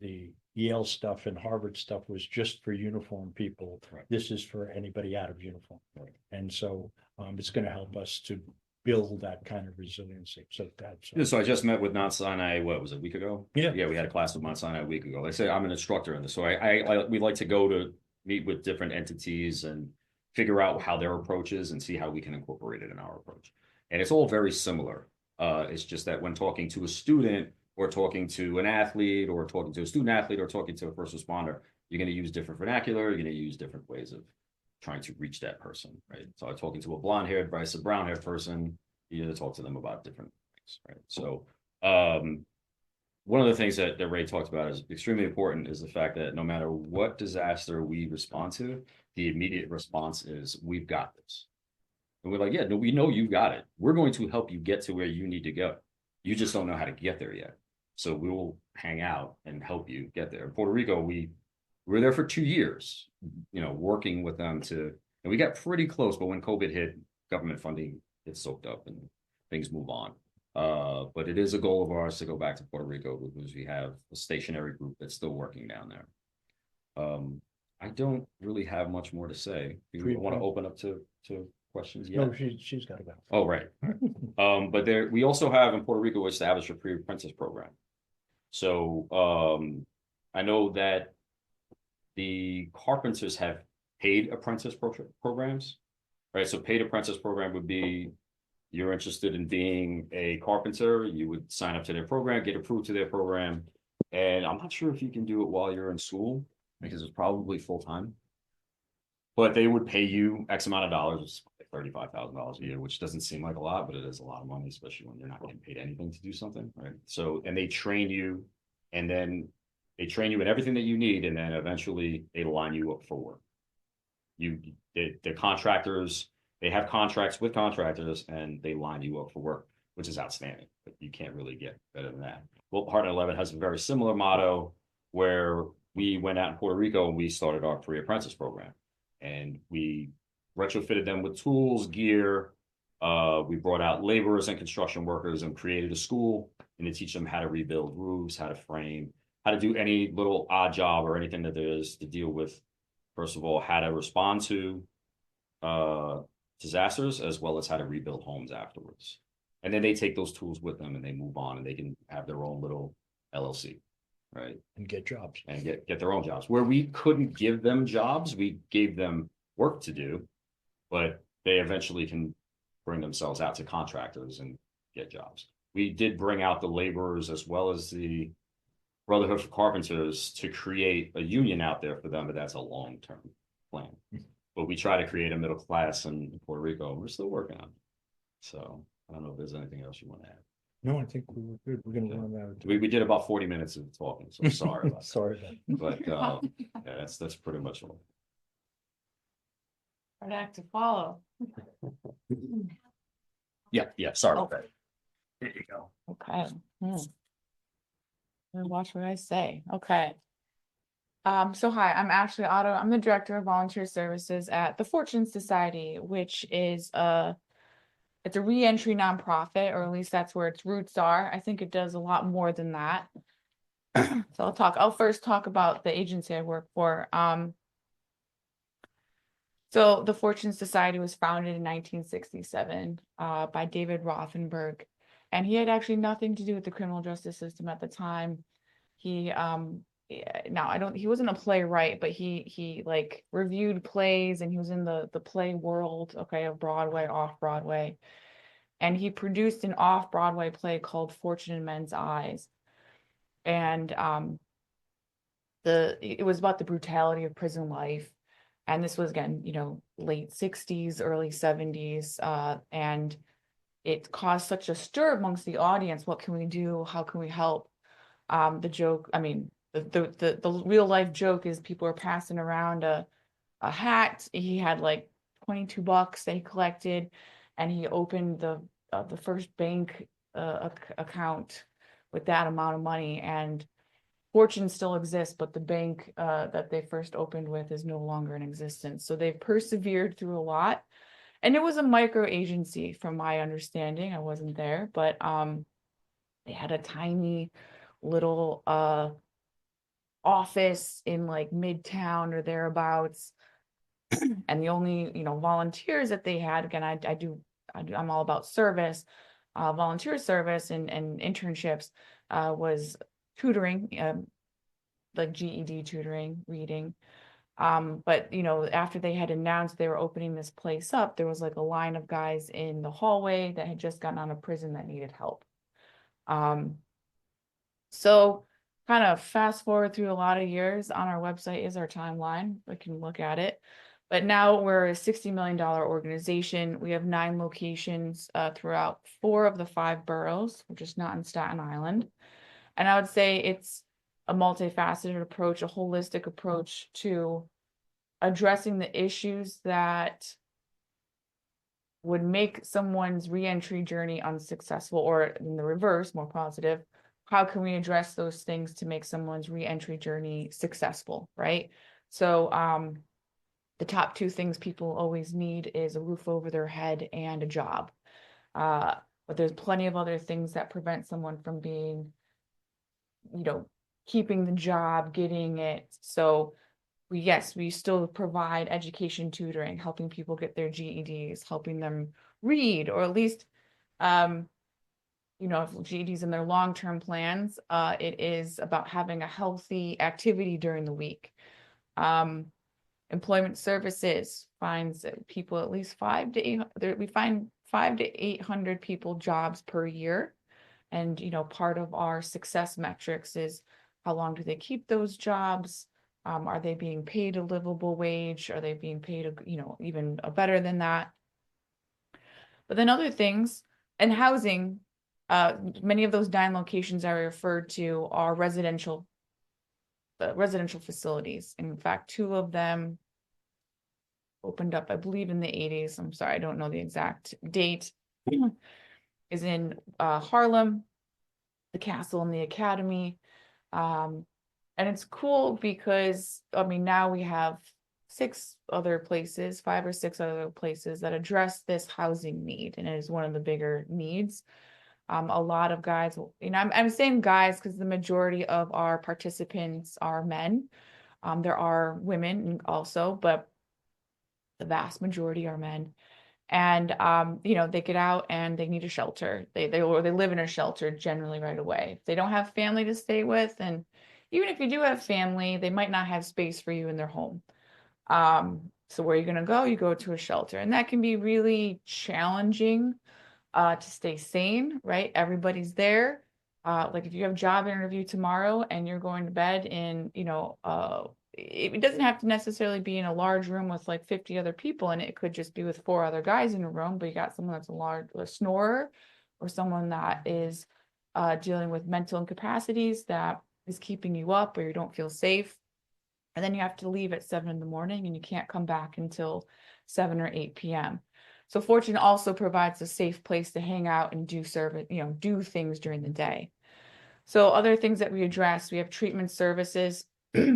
the Yale stuff and Harvard stuff was just for uniform people. Right. This is for anybody out of uniform. Right. And so it's going to help us to build that kind of resiliency. So that's Yeah, so I just met with Mount Sinai, what was it, a week ago? Yeah. Yeah, we had a class with Mount Sinai a week ago. Like I say I'm an instructor in this, so we like to go to meet with different entities and figure out how their approach is and see how we can incorporate it in our approach. And it's all very similar. It's just that when talking to a student or talking to an athlete or talking to a student athlete or talking to a first responder, you're going to use different vernacular, you're going to use different ways of trying to reach that person, right? So I'm talking to a blonde-haired versus a brown-haired person, you need to talk to them about different things, right? So one of the things that Ray talked about is extremely important is the fact that no matter what disaster we respond to, the immediate response is, we've got this. And we're like, yeah, no, we know you got it. We're going to help you get to where you need to go. You just don't know how to get there yet. So we will hang out and help you get there. In Puerto Rico, we were there for 2 years, working with them and we got pretty close, but when COVID hit, government funding gets soaked up and things move on. But it is a goal of ours to go back to Puerto Rico because we have a stationary group that's still working down there. I don't really have much more to say. Do you want to open up to questions yet? No, she's got to go. Oh, right. But we also have in Puerto Rico established a pre-apprentice program. So I know that the carpenters have paid apprentice programs, right? So paid apprentice program would be, you're interested in being a carpenter, you would sign up to their program, get approved to their program. And I'm not sure if you can do it while you're in school because it's probably full-time. But they would pay you X amount of dollars, $35,000 a year, which doesn't seem like a lot, but it is a lot of money, especially when you're not getting paid anything to do something, right? So, and they train you, and then they train you in everything that you need, and then eventually they line you up for work. The contractors, they have contracts with contractors, and they line you up for work, which is outstanding, but you can't really get better than that. Well, Heart 11 has a very similar motto where we went out in Puerto Rico and we started our pre-apprentice program. And we retrofitted them with tools, gear. We brought out laborers and construction workers and created a school and to teach them how to rebuild roofs, how to frame, how to do any little odd job or anything that there is to deal with, first of all, how to respond to disasters, as well as how to rebuild homes afterwards. And then they take those tools with them and they move on and they can have their own little LLC. Right. And get jobs. And get their own jobs. Where we couldn't give them jobs, we gave them work to do, but they eventually can bring themselves out to contractors and get jobs. We did bring out the laborers as well as the Brotherhood for Carpenters to create a union out there for them, but that's a long-term plan. But we try to create a middle class in Puerto Rico, and we're still working on it. So I don't know if there's anything else you want to add. No, I think we were good. We're going to run out of time. We did about 40 minutes of talking, so I'm sorry about that. Sorry about that. But yeah, that's pretty much all. Hard act to follow. Yeah, sorry about that. There you go. Okay. Watch what I say. Okay. So hi, I'm Ashley Otto. I'm the director of volunteer services at the Fortune Society, which is it's a re-entry nonprofit, or at least that's where its roots are. I think it does a lot more than that. So I'll first talk about the agency I work for. So the Fortune Society was founded in 1967 by David Rothenberg, and he had actually nothing to do with the criminal justice system at the time. He he wasn't a playwright, but he like reviewed plays, and he was in the play world, okay, of Broadway, off Broadway. And he produced an off Broadway play called Fortune in Men's Eyes. And it was about the brutality of prison life. And this was, again, late 60s, early 70s. And it caused such a stir amongst the audience. What can we do? How can we help? The joke, I mean, the real life joke is people are passing around a hat. He had like $22 that he collected, and he opened the first bank account with that amount of money. And Fortune still exists, but the bank that they first opened with is no longer in existence. So they've persevered through a lot. And it was a micro agency from my understanding. I wasn't there, but they had a tiny little office in like Midtown or thereabouts. And the only, volunteers that they had, again, I'm all about service, volunteer service and internships, was tutoring, like GED tutoring, reading. But after they had announced they were opening this place up, there was like a line of guys in the hallway that had just gotten out of prison that needed help. So kind of fast forward through a lot of years. On our website is our timeline. We can look at it. But now we're a $60 million organization. We have 9 locations throughout 4 of the 5 boroughs, which is not in Staten Island. And I would say it's a multifaceted approach, a holistic approach to addressing the issues that would make someone's reentry journey unsuccessful, or in the reverse, more positive. How can we address those things to make someone's reentry journey successful, right? So the top 2 things people always need is a roof over their head and a job. But there's plenty of other things that prevent someone from being, keeping the job, getting it. So we still provide education tutoring, helping people get their GEDs, helping them read, or at least, if GEDs in their long-term plans, it is about having a healthy activity during the week. Employment Services finds people at least 5 to 8. We find 500 to 800 people jobs per year. And, part of our success metrics is how long do they keep those jobs? Are they being paid a livable wage? Are they being paid, even better than that? But then other things, and housing, many of those 9 locations I referred to are residential facilities. In fact, 2 of them opened up, I believe, in the 80s. I'm sorry, I don't know the exact date. Is in Harlem, the Castle and the Academy. And it's cool because, now we have 5 or 6 other places that address this housing need, and it is one of the bigger needs. A lot of guys, I'm saying guys because the majority of our participants are men. There are women also, but the vast majority are men. And they get out and they need a shelter. They live in a shelter generally right away. If they don't have family to stay with, and even if you do have family, they might not have space for you in their home. So where are you going to go? You go to a shelter, and that can be really challenging to stay sane, right? Everybody's there. Like if you have a job interview tomorrow and you're going to bed in, it doesn't have to necessarily be in a large room with like 50 other people, and it could just be with 4 other guys in a room, but you got someone that's a snorer, or someone that is dealing with mental incapacities that is keeping you up, or you don't feel safe. And then you have to leave at 7 in the morning and you can't come back until 7 or 8 p.m. So Fortune also provides a safe place to hang out and do do things during the day. So other things that we address, we have treatment services.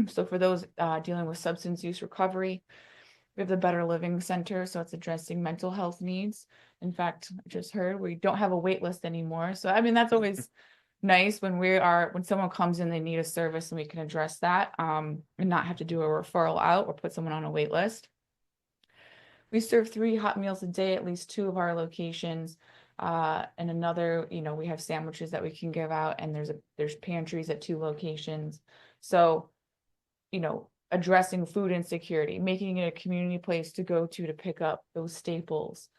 So for those dealing with substance use recovery, we have the Better Living Center. So it's addressing mental health needs. In fact, I just heard we don't have a wait list anymore. So that's always nice when someone comes in, they need a service, and we can address that and not have to do a referral out or put someone on a wait list. We serve 3 hot meals a day, at least 2 of our locations. And another, we have sandwiches that we can give out, and there's pantries at 2 locations. So, addressing food insecurity, making it a community place to go to pick up those staples.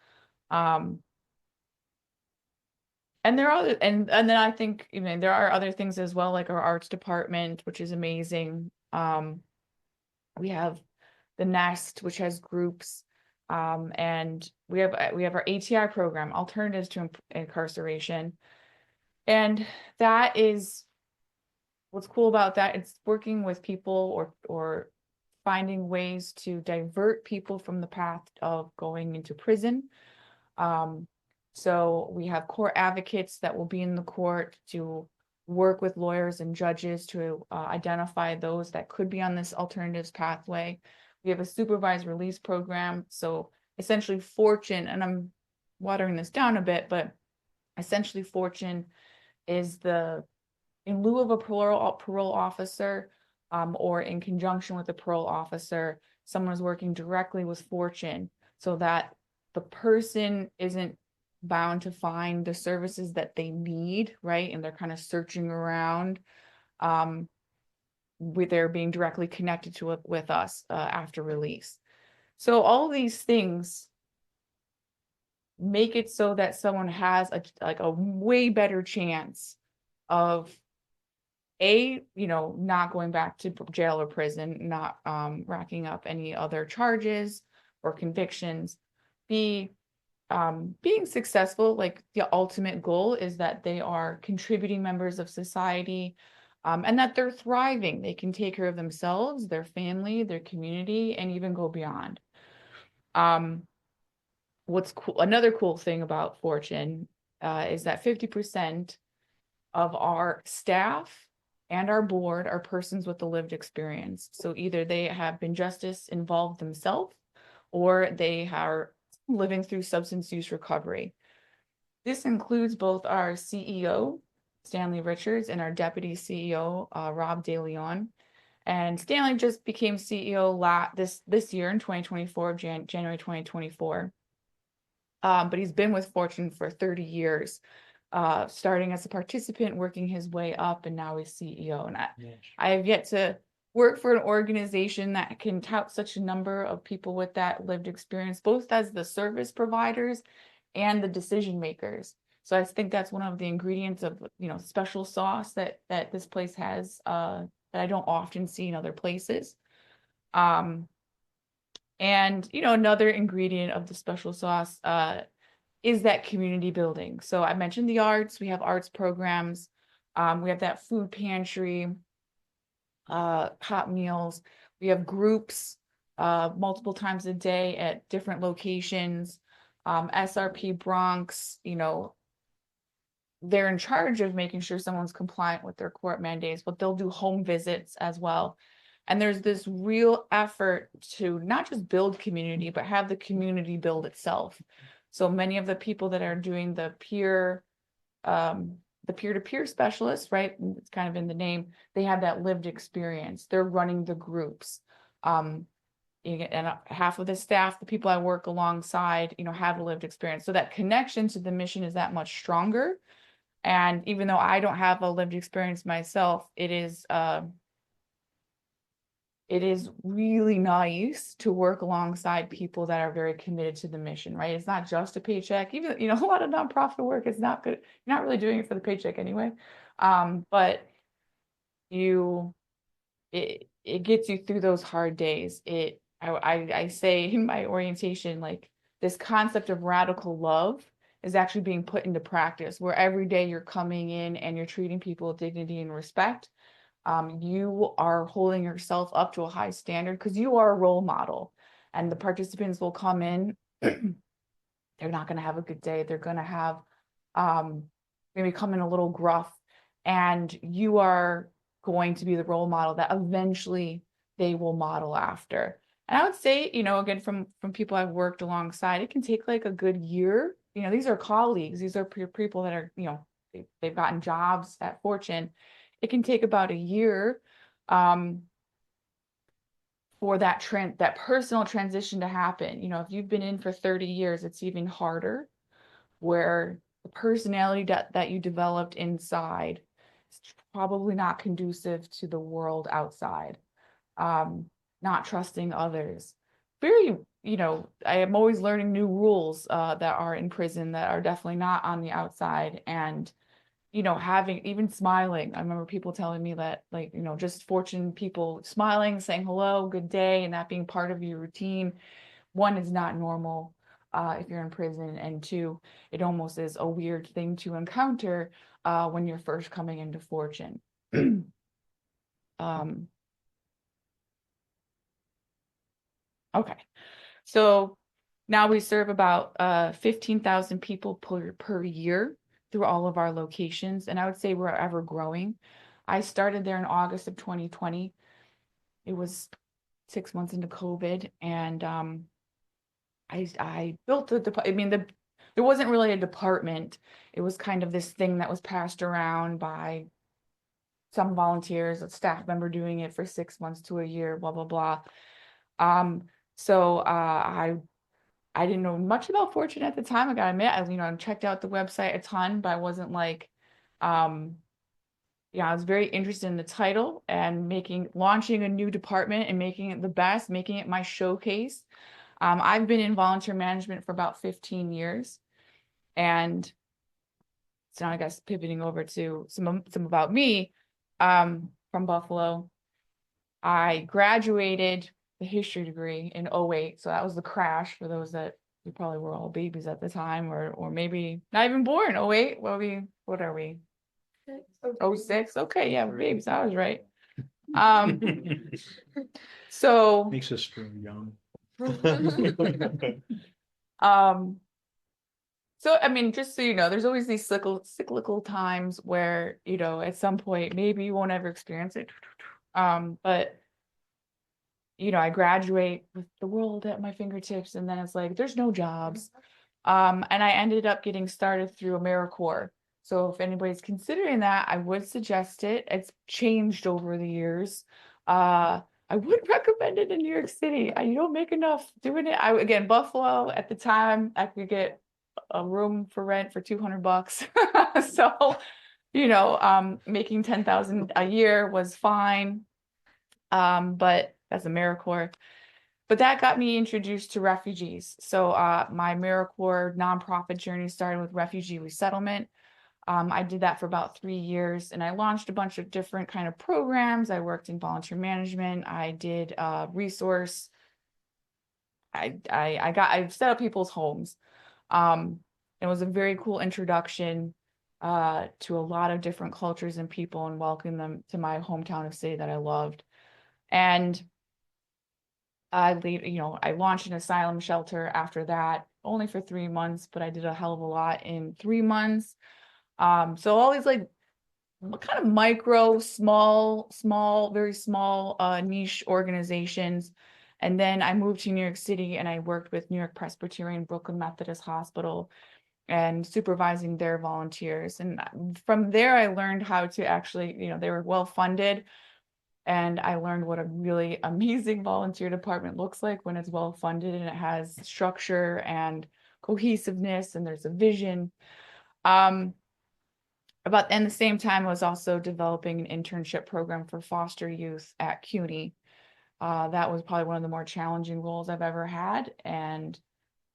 And there are and then I think there are other things as well, like our arts department, which is amazing. We have the Nest, which has groups, and we have our ATI program, Alternatives to Incarceration, and that is what's cool about that. It's working with people or finding ways to divert people from the path of going into prison. So we have court advocates that will be in the court to work with lawyers and judges to identify those that could be on this alternatives pathway. We have a supervised release program. So essentially Fortune, and I'm watering this down a bit, but essentially Fortune is in lieu of a parole officer, or in conjunction with a parole officer, someone is working directly with Fortune so that the person isn't bound to find the services that they need, right? And they're kind of searching around, with their being directly connected to it with us after release. So all these things make it so that someone has a way better chance of not going back to jail or prison, not racking up any other charges or convictions. B, being successful, like the ultimate goal is that they are contributing members of society, and that they're thriving. They can take care of themselves, their family, their community, and even go beyond. What's cool, another cool thing about Fortune is that 50% of our staff and our board are persons with a lived experience. So either they have been justice involved themselves, or they are living through substance use recovery. This includes both our CEO, Stanley Richards, and our deputy CEO, Rob DeLeon. And Stanley just became CEO this year in 2024, January 2024. But he's been with Fortune for 30 years, starting as a participant, working his way up, and now he's CEO. And I have yet to work for an organization that can tout such a number of people with that lived experience, both as the service providers and the decision makers. So I think that's one of the ingredients of, special sauce that this place has, that I don't often see in other places. And, another ingredient of the special sauce is that community building. So I mentioned the arts. We have arts programs. We have that food pantry, hot meals. We have groups multiple times a day at different locations. SRP Bronx, they're in charge of making sure someone's compliant with their court mandates, but they'll do home visits as well. And there's this real effort to not just build community, but have the community build itself. So many of the people that are doing the peer-to-peer specialists, right? It's kind of in the name, they have that lived experience. They're running the groups. And half of the staff, the people I work alongside, have a lived experience. So that connection to the mission is that much stronger. And even though I don't have a lived experience myself, it is really nice to work alongside people that are very committed to the mission, right? It's not just a paycheck. Even, a lot of nonprofit work is not good. You're not really doing it for the paycheck anyway. But it gets you through those hard days. I say in my orientation, like, this concept of radical love is actually being put into practice, where every day you're coming in and you're treating people with dignity and respect. You are holding yourself up to a high standard because you are a role model, and the participants will come in. They're not going to have a good day. They're going to have maybe come in a little gruff, and you are going to be the role model that eventually they will model after. And I would say, again, from people I've worked alongside, it can take like a good year. These are colleagues. These are people that are, they've gotten jobs at Fortune. It can take about a year for that personal transition to happen. If you've been in for 30 years, it's even harder, where the personality that you developed inside is probably not conducive to the world outside. Not trusting others. Very, I am always learning new rules that are in prison that are definitely not on the outside. And having, even smiling. I remember people telling me that, like, just Fortune people smiling, saying hello, good day, and that being part of your routine. One, is not normal if you're in prison, and two, it almost is a weird thing to encounter when you're first coming into Fortune. Okay, so now we serve about 15,000 people per year through all of our locations. And I would say we're ever growing. I started there in August of 2020. It was 6 months into COVID. And I built the I mean, there wasn't really a department. It was kind of this thing that was passed around by some volunteers, a staff member doing it for 6 months to a year, blah, blah, blah. So I didn't know much about Fortune at the time. I gotta admit, I checked out the website a ton, but I wasn't like, yeah, I was very interested in the title and launching a new department and making it the best, making it my showcase. I've been in volunteer management for about 15 years. And so now I guess pivoting over to some about me, from Buffalo. I graduated the history degree in '08. So that was the crash for those that we probably were all babies at the time, or maybe not even born. '08. What are we? '06. Okay, yeah, babies. I was right. So Makes us feel young. So, I mean, just so you know, there's always these cyclical times where, at some point, maybe you won't ever experience it. But, I graduate with the world at my fingertips, and then it's like, there's no jobs. And I ended up getting started through AmeriCorps. So if anybody's considering that, I would suggest it. It's changed over the years. I would recommend it in New York City. You don't make enough doing it. Again, Buffalo at the time, I could get a room for rent for $200. So, making 10,000 a year was fine. But that's AmeriCorps. But that got me introduced to refugees. So my AmeriCorps nonprofit journey started with refugee resettlement. I did that for about 3 years, and I launched a bunch of different kind of programs. I worked in volunteer management. I did resource. I set up people's homes. It was a very cool introduction to a lot of different cultures and people, and welcome them to my hometown of city that I loved. And I launched an asylum shelter after that, only for 3 months, but I did a hell of a lot in 3 months. So all these like kind of micro, very small niche organizations. And then I moved to New York City, and I worked with New York Presbyterian Brooklyn Methodist Hospital and supervising their volunteers. And from there, I learned how to actually, they were well funded. And I learned what a really amazing volunteer department looks like when it's well funded and it has structure and cohesiveness and there's a vision. And the same time, I was also developing an internship program for foster youth at CUNY. That was probably one of the more challenging roles I've ever had. And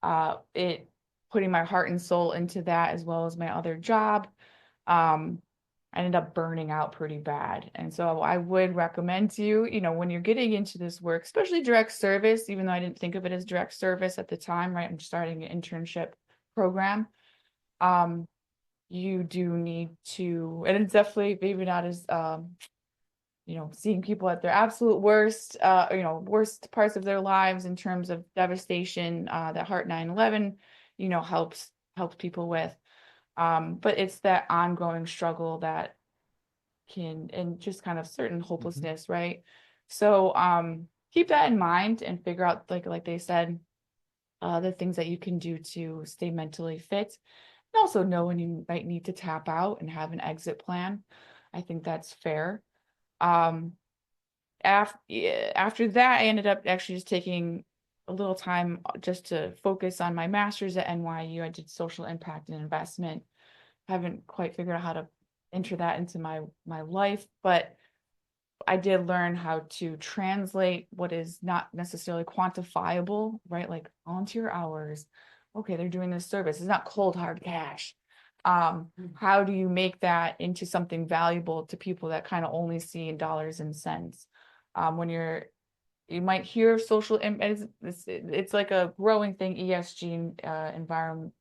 putting my heart and soul into that, as well as my other job, I ended up burning out pretty bad. And so I would recommend to you, when you're getting into this work, especially direct service, even though I didn't think of it as direct service at the time, right? I'm starting an internship program. You do need to, and it's definitely maybe not as, seeing people at their absolute worst, worst parts of their lives in terms of devastation, that Heart 9/11, helps people with. But it's that ongoing struggle that and just kind of certain hopelessness, right? So keep that in mind and figure out, like they said, the things that you can do to stay mentally fit. And also know when you might need to tap out and have an exit plan. I think that's fair. After that, I ended up actually just taking a little time just to focus on my master's at NYU. I did social impact and investment. Haven't quite figured out how to enter that into my life, but I did learn how to translate what is not necessarily quantifiable, right? Like volunteer hours. Okay, they're doing this service. It's not cold hard cash. How do you make that into something valuable to people that kind of only see in dollars and cents? When you might hear social impact, it's like a growing thing, ESG,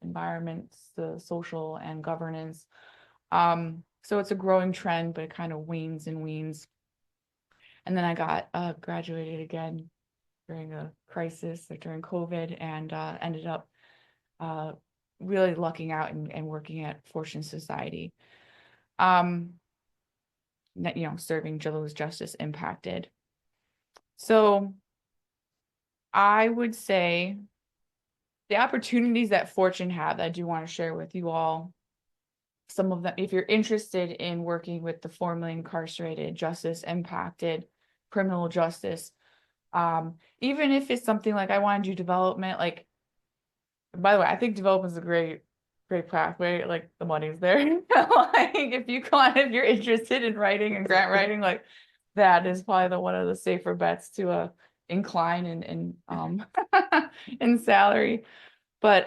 environments, the social and governance. So it's a growing trend, but it kind of wanes and weans. And then I got graduated again during a crisis or during COVID, and ended up really lucking out and working at Fortune Society. Serving those justice impacted. So I would say the opportunities that Fortune have that I do want to share with you all. Some of them, if you're interested in working with the formerly incarcerated, justice impacted, criminal justice, even if it's something like I want to do development, like, by the way, I think development is a great pathway. Like the money's there. Like if you're interested in writing and grant writing, like that is probably one of the safer bets to incline in in salary. But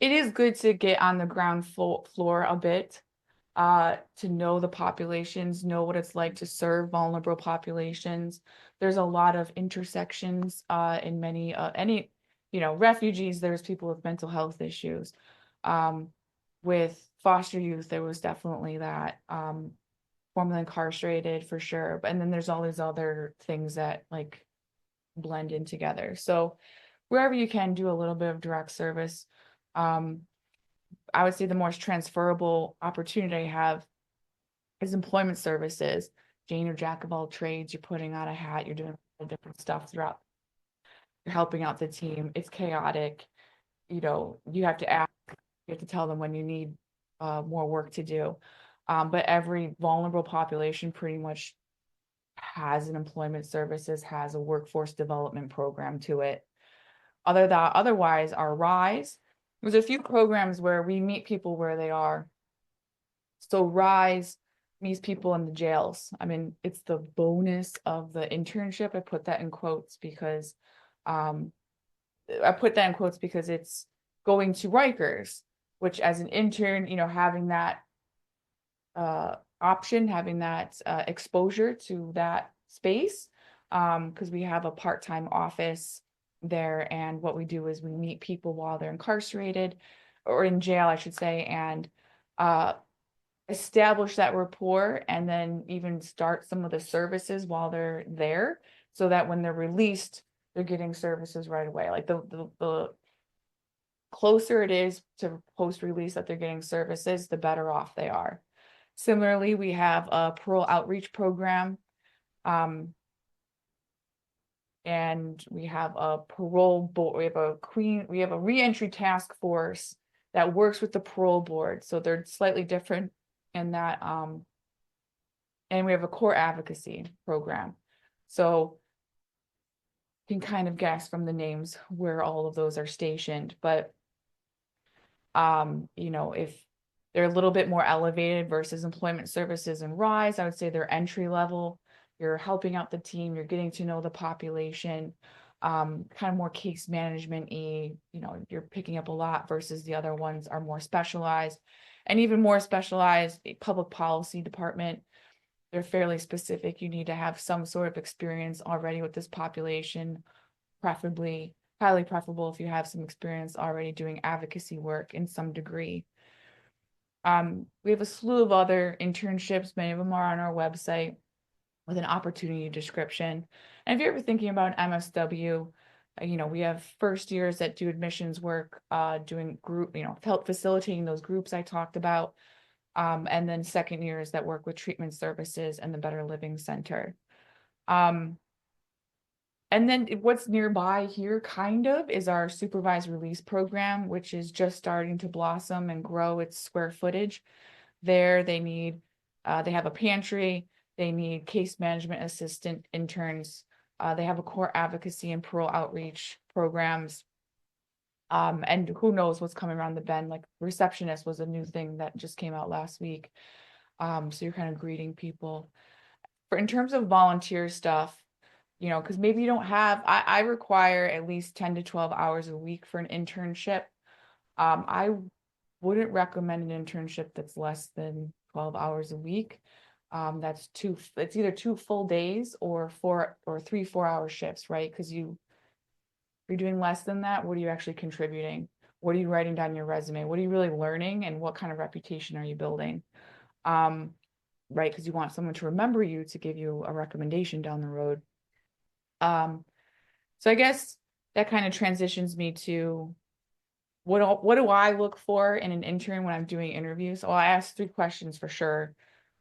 it is good to get on the ground floor a bit, to know the populations, know what it's like to serve vulnerable populations. There's a lot of intersections in many any refugees. There's people with mental health issues. With foster youth, there was definitely that. Formerly incarcerated for sure, and then there's all these other things that like blend in together. So wherever you can do a little bit of direct service. I would say the most transferable opportunity I have is employment services. Jane or jack of all trades, you're putting on a hat, you're doing different stuff throughout, you're helping out the team. It's chaotic. You have to ask, you have to tell them when you need more work to do. But every vulnerable population pretty much has an employment services, has a workforce development program to it. Otherwise, our RISE, there's a few programs where we meet people where they are. So RISE meets people in the jails. I mean, it's the bonus of the internship. I put that in quotes because it's going to Rikers, which as an intern, having that option, having that exposure to that space, because we have a part-time office there, and what we do is we meet people while they're incarcerated or in jail, I should say, and establish that rapport, and then even start some of the services while they're there, so that when they're released, they're getting services right away. Like the closer it is to post-release that they're getting services, the better off they are. Similarly, we have a parole outreach program. And we have a parole board, we have a reentry task force that works with the parole board. So they're slightly different in that, and we have a core advocacy program. So you can kind of guess from the names where all of those are stationed, but if they're a little bit more elevated versus employment services and RISE, I would say they're entry level. You're helping out the team, you're getting to know the population, kind of more case management-y, you're picking up a lot, versus the other ones are more specialized, and even more specialized, public policy department. They're fairly specific. You need to have some sort of experience already with this population, preferably, highly preferable if you have some experience already doing advocacy work in some degree. We have a slew of other internships. Many of them are on our website with an opportunity description. And if you're ever thinking about an MSW, we have first years that do admissions work, doing group, help facilitating those groups I talked about. And then second years that work with treatment services and the Better Living Center. And then what's nearby here kind of is our supervised release program, which is just starting to blossom and grow its square footage. There they have a pantry, they need case management assistant interns. They have a core advocacy and parole outreach programs. And who knows what's coming around the bend, like receptionist was a new thing that just came out last week. So you're kind of greeting people. In terms of volunteer stuff, because maybe you don't have, I require at least 10 to 12 hours a week for an internship. I wouldn't recommend an internship that's less than 12 hours a week. It's either 2 full days or 3 4-hour shifts, right? Because you're doing less than that, what are you actually contributing? What are you writing down in your resume? What are you really learning, and what kind of reputation are you building? Right, because you want someone to remember you to give you a recommendation down the road. So I guess that kind of transitions me to what do I look for in an intern when I'm doing interviews? Well, I asked 3 questions for sure.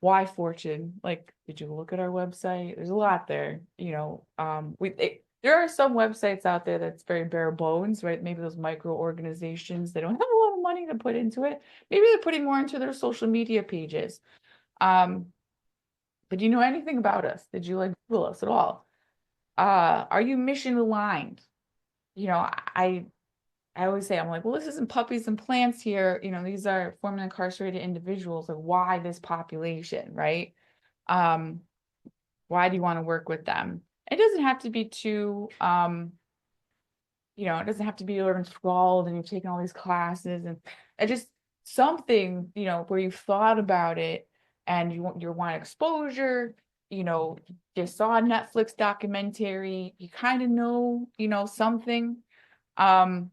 Why Fortune? Like, did you look at our website? There's a lot there. There are some websites out there that's very bare bones, right? Maybe those micro organizations, they don't have a lot of money to put into it. Maybe they're putting more into their social media pages. But do you know anything about us? Did you like Google us at all? Are you mission aligned? You know, I always say, I'm like, well, this isn't puppies and plants here. You know, these are formerly incarcerated individuals. Like, why this population, right? Why do you want to work with them? It doesn't have to be too, you know, it doesn't have to be you're enthralled and you've taken all these classes and it just something, you know, where you've thought about it and you want exposure, you know, you saw a Netflix documentary, you kind of know, you know, something. What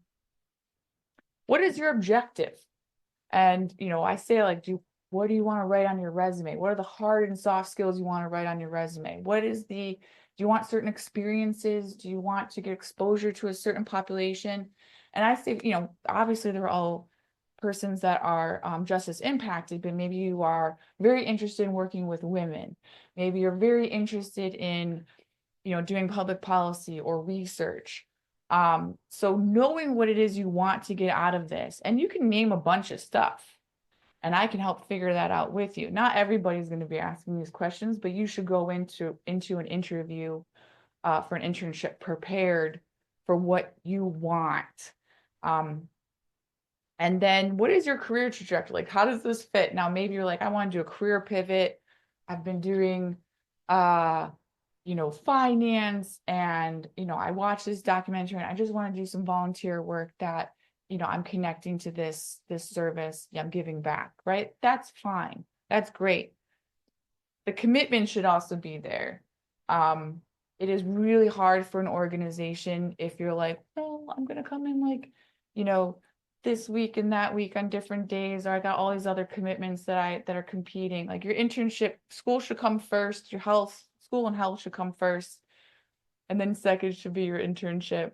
is your objective? And, you know, I say like, what do you want to write on your resume? What are the hard and soft skills you want to write on your resume? Do you want certain experiences? Do you want to get exposure to a certain population? And I say, you know, obviously they're all persons that are justice impacted, but maybe you are very interested in working with women. Maybe you're very interested in, you know, doing public policy or research. So knowing what it is you want to get out of this, and you can name a bunch of stuff, and I can help figure that out with you. Not everybody's going to be asking these questions, but you should go into an interview for an internship prepared for what you want. And then what is your career trajectory? Like, how does this fit? Now, maybe you're like, I want to do a career pivot. I've been doing, you know, finance and, you know, I watched this documentary and I just want to do some volunteer work that, you know, I'm connecting to this service. Yeah, I'm giving back, right? That's fine. That's great. The commitment should also be there. It is really hard for an organization if you're like, oh, I'm going to come in like, you know, this week and that week on different days, or I got all these other commitments that are competing. Like your internship, school should come first, your school and health should come first, and then second should be your internship.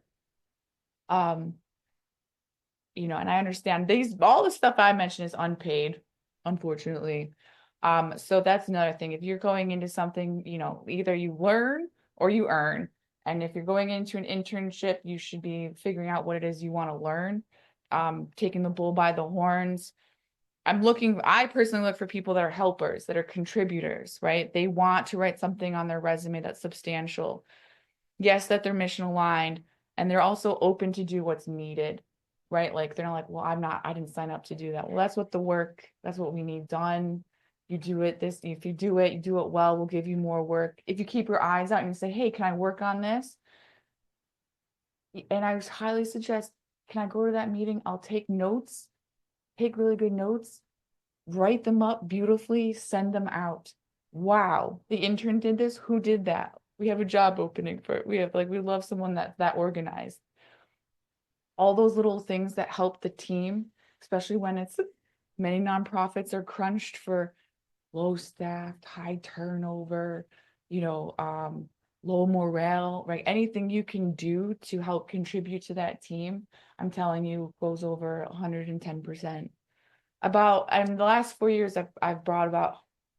You know, and I understand all the stuff I mentioned is unpaid, unfortunately. So that's another thing. If you're going into something, you know, either you learn or you earn. And if you're going into an internship, you should be figuring out what it is you want to learn, taking the bull by the horns. I personally look for people that are helpers, that are contributors, right? They want to write something on their resume that's substantial. Yes, that they're mission aligned, and they're also open to do what's needed, right? Like they're not like, well, I didn't sign up to do that. Well, that's what we need done. You do it if you do it well, we'll give you more work. If you keep your eyes out and you say, hey, can I work on this? And I highly suggest, can I go to that meeting? I'll take notes, take really good notes, write them up beautifully, send them out. Wow, the intern did this. Who did that? We have a job opening for it. We love someone that's that organized. All those little things that help the team, especially when it's many nonprofits are crunched for low staffed, high turnover, you know, low morale, right? Anything you can do to help contribute to that team, I'm telling you, goes over 110%. In the last 4 years, I've brought about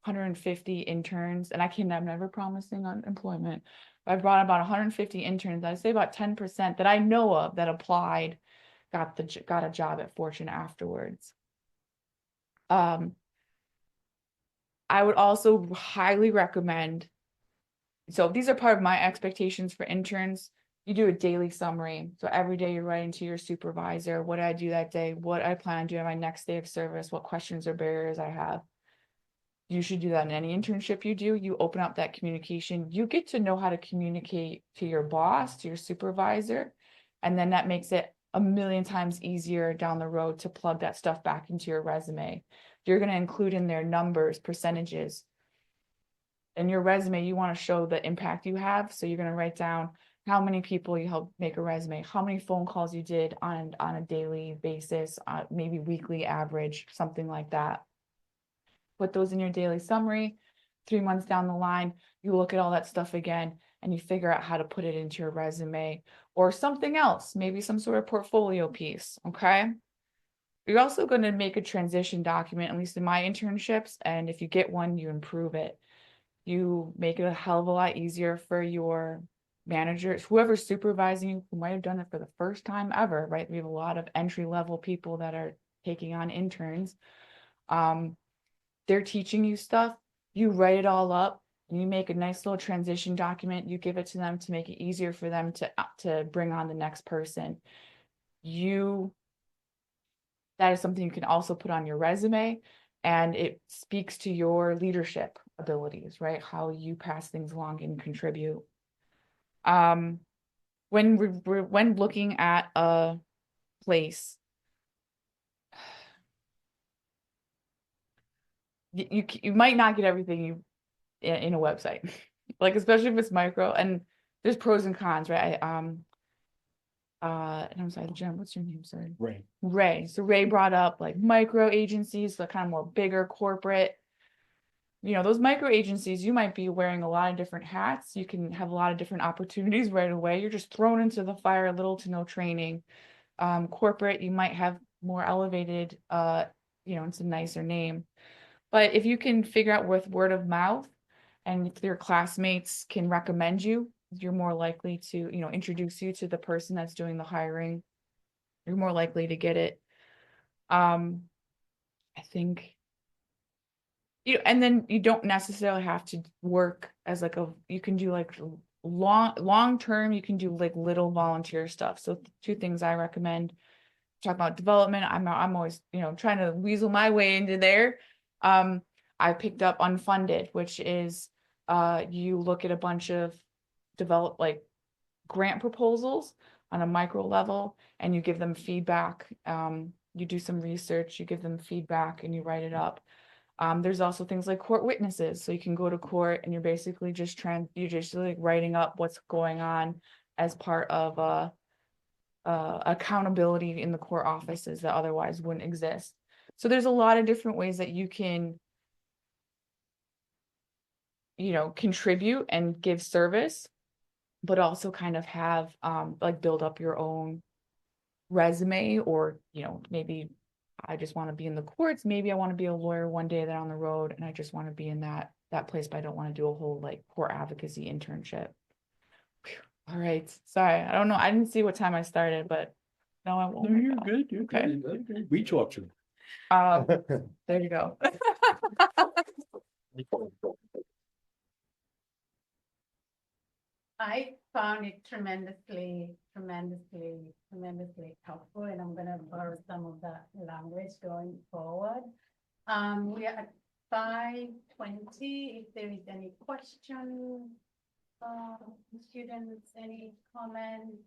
150 interns, and I'm never promising unemployment. I've brought about 150 interns. I'd say about 10% that I know of that applied, got a job at Fortune afterwards. I would also highly recommend, so these are part of my expectations for interns. You do a daily summary. So every day you're writing to your supervisor, what did I do that day? What I plan on doing on my next day of service? What questions or barriers I have? You should do that in any internship you do. You open up that communication. You get to know how to communicate to your boss, to your supervisor, and then that makes it a million times easier down the road to plug that stuff back into your resume. You're going to include in there numbers, percentages. In your resume, you want to show the impact you have. So you're going to write down how many people you helped make a resume, how many phone calls you did on a daily basis, maybe weekly average, something like that. Put those in your daily summary. 3 months down the line, you look at all that stuff again and you figure out how to put it into your resume or something else, maybe some sort of portfolio piece, okay? You're also going to make a transition document, at least in my internships, and if you get one, you improve it. You make it a hell of a lot easier for your managers, whoever's supervising you, who might have done it for the first time ever, right? We have a lot of entry level people that are taking on interns. They're teaching you stuff, you write it all up, and you make a nice little transition document, you give it to them to make it easier for them to bring on the next person. That is something you can also put on your resume, and it speaks to your leadership abilities, right? How you pass things along and contribute. When looking at a place, you might not get everything you in a website, like especially if it's micro, and there's pros and cons, right? And I'm sorry, Jen, what's your name? Sorry. Ray. So Ray brought up like micro agencies, the kind of more bigger corporate. Those micro agencies, you might be wearing a lot of different hats. You can have a lot of different opportunities right away. You're just thrown into the fire, little to no training. Corporate, you might have more elevated, it's a nicer name. But if you can figure out with word of mouth, and if your classmates can recommend you, you're more likely to, introduce you to the person that's doing the hiring. You're more likely to get it. I think, and then you don't necessarily have to work as like you can do like long term, you can do like little volunteer stuff. So 2 things I recommend. Talk about development. I'm always, trying to weasel my way into there. I picked up unfunded, which is you look at a bunch of grant proposals on a micro level, and you give them feedback. You do some research, you give them feedback, and you write it up. There's also things like court witnesses. So you can go to court and you're basically you're just like writing up what's going on as part of accountability in the court offices that otherwise wouldn't exist. So there's a lot of different ways that you can, contribute and give service, but also kind of have build up your own resume, or maybe I just want to be in the courts, maybe I want to be a lawyer one day that on the road, and I just want to be in that place, but I don't want to do a whole court advocacy internship. Whew. All right, sorry, I don't know, I didn't see what time I started, but no, I won't. No, you're good. You're Okay. good. We talk to. There you go. I found it tremendously helpful, and I'm gonna borrow some of that language going forward. We are at 5:20. If there is any question, students, any comment?